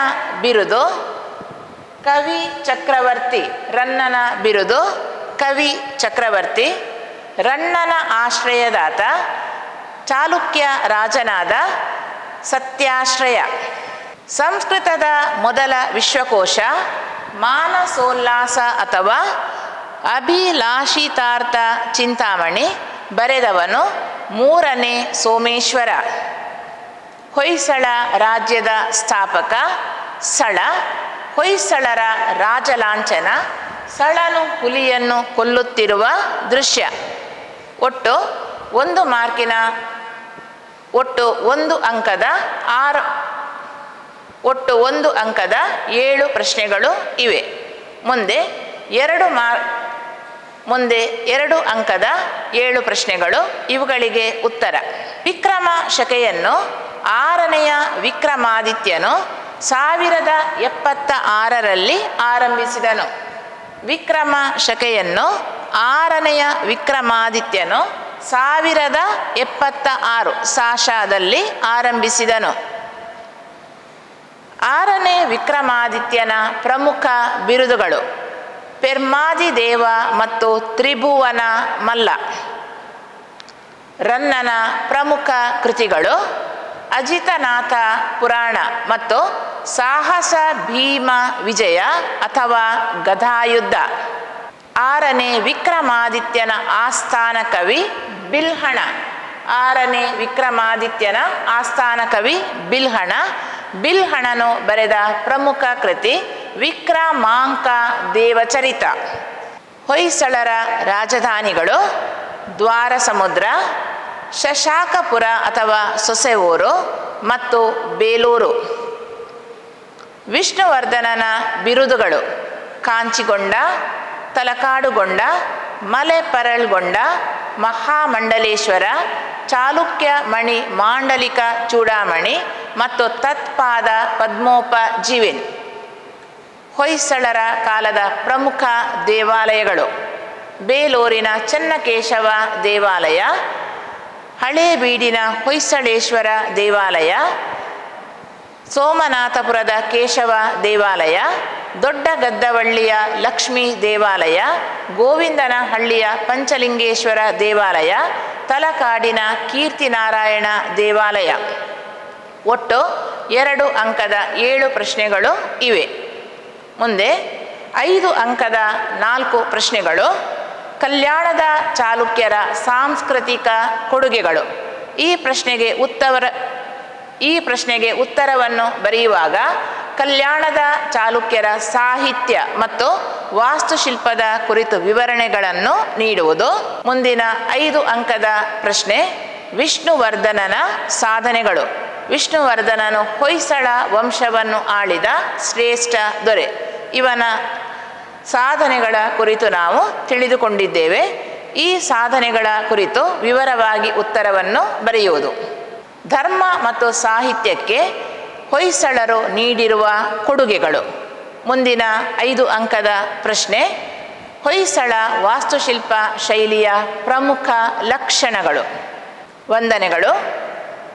ಬಿರುದು ಕವಿ ಚಕ್ರವರ್ತಿ. ರನ್ನನ ಬಿರುದು ಕವಿ ಚಕ್ರವರ್ತಿ. ರನ್ನನ ಆಶ್ರಯದಾತ ಚಾಲುಕ್ಯ ರಾಜನಾದ ಸತ್ಯಾಶ್ರಯ. ಸಂಸ್ಕೃತದ ಮೊದಲ ವಿಶ್ವಕೋಶ ಮಾನಸೋಲ್ಲಾಸ ಅಥವಾ ಅಭಿಲಾಷಿತಾರ್ಥ ಚಿಂತಾಮಣಿ ಬರೆದವನು 3ನೇ ಸೋಮೇಶ್ವರ. ಹೊಯ್ಸಳ ರಾಜ್ಯದ ಸ್ಥಾಪಕ ಸಳ. ಹೊಯ್ಸಳರ ರಾಜಲಾಂಛನ ಸಳನು ಹುಲಿಯನ್ನು ಕೊಲ್ಲುತ್ತಿರುವ ದೃಶ್ಯ. ಒಟ್ಟು 1 ಮಾರ್ಕಿನ ಒಟ್ಟು 1 ಅಂಕದ 7 ಪ್ರಶ್ನೆಗಳು ಇವೆ. ಮುಂದೆ 2 ಅಂಕದ 7 ಪ್ರಶ್ನೆಗಳು, ಇವುಗಳಿಗೆ ಉತ್ತರ. ವಿಕ್ರಮ ಶಕೆಯನ್ನು 6ನೆಯ ವಿಕ್ರಮಾದಿತ್ಯನು 1076ರಲ್ಲಿ ಆರಂಭಿಸಿದನು. ವಿಕ್ರಮ ಶಕೆಯನ್ನು 6ನೆಯ ವಿಕ್ರಮಾದಿತ್ಯನು 1076 ಸಾಶದಲ್ಲಿ ಆರಂಭಿಸಿದನು. 6ನೇ ವಿಕ್ರಮಾದಿತ್ಯನ ಪ್ರಮುಖ ಬಿರುದುಗಳು ಪೆರ್ಮಾದಿದೇವ ಮತ್ತು ತ್ರಿಭುವನ ಮಲ್ಲ. ರನ್ನನ ಪ್ರಮುಖ ಕೃತಿಗಳು ಅಜಿತನಾಥ ಪುರಾಣ ಮತ್ತು ಸಾಹಸ ಭೀಮ ವಿಜಯ ಅಥವಾ ಗದಾಯುದ್ಧ. 6ನೇ ವಿಕ್ರಮಾದಿತ್ಯನ ಆಸ್ಥಾನ ಕವಿ ಬಿಲ್ಹಣ. 6ನೇ ವಿಕ್ರಮಾದಿತ್ಯನ ಆಸ್ಥಾನ ಕವಿ ಬಿಲ್ಹಣ. ಬಿಲ್ಹಣನು ಬರೆದ ಪ್ರಮುಖ ಕೃತಿ ವಿಕ್ರಮಾಂಕ ದೇವಚರಿತ. ಹೊಯ್ಸಳರ ರಾಜಧಾನಿಗಳು ದ್ವಾರ ಸಮುದ್ರ, ಶಶಾಕಪುರ ಅಥವಾ ಸೊಸೆಊರು ಮತ್ತು ಬೇಲೂರು. ವಿಷ್ಣುವರ್ಧನನ ಬಿರುದುಗಳು ಕಾಂಚಿಗೊಂಡ, ತಲಕಾಡುಗೊಂಡ, ಮಲೆಪರಳ್ಗೊಂಡ, ಮಹಾಮಂಡಲೇಶ್ವರ, ಚಾಲುಕ್ಯ ಮಣಿ ಮಾಂಡಲಿಕ ಚೂಡಾಮಣಿ ಮತ್ತು ತತ್ಪಾದ ಪದ್ಮೋಪಜೀವಿನ್. ಹೊಯ್ಸಳರ ಕಾಲದ ಪ್ರಮುಖ ದೇವಾಲಯಗಳು ಬೇಲೂರಿನ ಚೆನ್ನಕೇಶವ ದೇವಾಲಯ, ಹಳೇಬೀಡಿನ ಹೊಯ್ಸಳೇಶ್ವರ ದೇವಾಲಯ, ಸೋಮನಾಥಪುರದ ಕೇಶವ ದೇವಾಲಯ, ದೊಡ್ಡಗದ್ದವಳ್ಳಿಯ ಲಕ್ಷ್ಮೀ ದೇವಾಲಯ, ಗೋವಿಂದನಹಳ್ಳಿಯ ಪಂಚಲಿಂಗೇಶ್ವರ ದೇವಾಲಯ, ತಲಕಾಡಿನ ಕೀರ್ತಿನಾರಾಯಣ ದೇವಾಲಯ. ಒಟ್ಟು 2 ಅಂಕದ 7 ಪ್ರಶ್ನೆಗಳು ಇವೆ. ಮುಂದೆ 5 ಅಂಕದ 4 ಪ್ರಶ್ನೆಗಳು ಕಲ್ಯಾಣದ ಚಾಲುಕ್ಯರ ಸಾಂಸ್ಕೃತಿಕ ಕೊಡುಗೆಗಳು. ಈ ಪ್ರಶ್ನೆಗೆ ಉತ್ತರವನ್ನು ಬರೆಯುವಾಗ ಕಲ್ಯಾಣದ ಚಾಲುಕ್ಯರ ಸಾಹಿತ್ಯ ಮತ್ತು ವಾಸ್ತುಶಿಲ್ಪದ ಕುರಿತು ವಿವರಣೆಗಳನ್ನು ನೀಡುವುದು. ಮುಂದಿನ 5 ಅಂಕದ ಪ್ರಶ್ನೆ ವಿಷ್ಣುವರ್ಧನನ ಸಾಧನೆಗಳು. ವಿಷ್ಣುವರ್ಧನನು ಹೊಯ್ಸಳ ವಂಶವನ್ನು ಆಳಿದ ಶ್ರೇಷ್ಠ ದೊರೆ. ಇವನ ಸಾಧನೆಗಳ ಕುರಿತು ನಾವು ತಿಳಿದುಕೊಂಡಿದ್ದೇವೆ. ಈ ಸಾಧನೆಗಳ ಕುರಿತು ವಿವರವಾಗಿ ಉತ್ತರವನ್ನು ಬರೆಯುವುದು. ಧರ್ಮ ಮತ್ತು ಸಾಹಿತ್ಯಕ್ಕೆ ಹೊಯ್ಸಳರು ನೀಡಿರುವ ಕೊಡುಗೆಗಳು. ಮುಂದಿನ 5 ಅಂಕದ ಪ್ರಶ್ನೆ ಹೊಯ್ಸಳ ವಾಸ್ತುಶಿಲ್ಪ ಶೈಲಿಯ ಪ್ರಮುಖ ಲಕ್ಷಣಗಳು. ವಂದನೆಗಳು.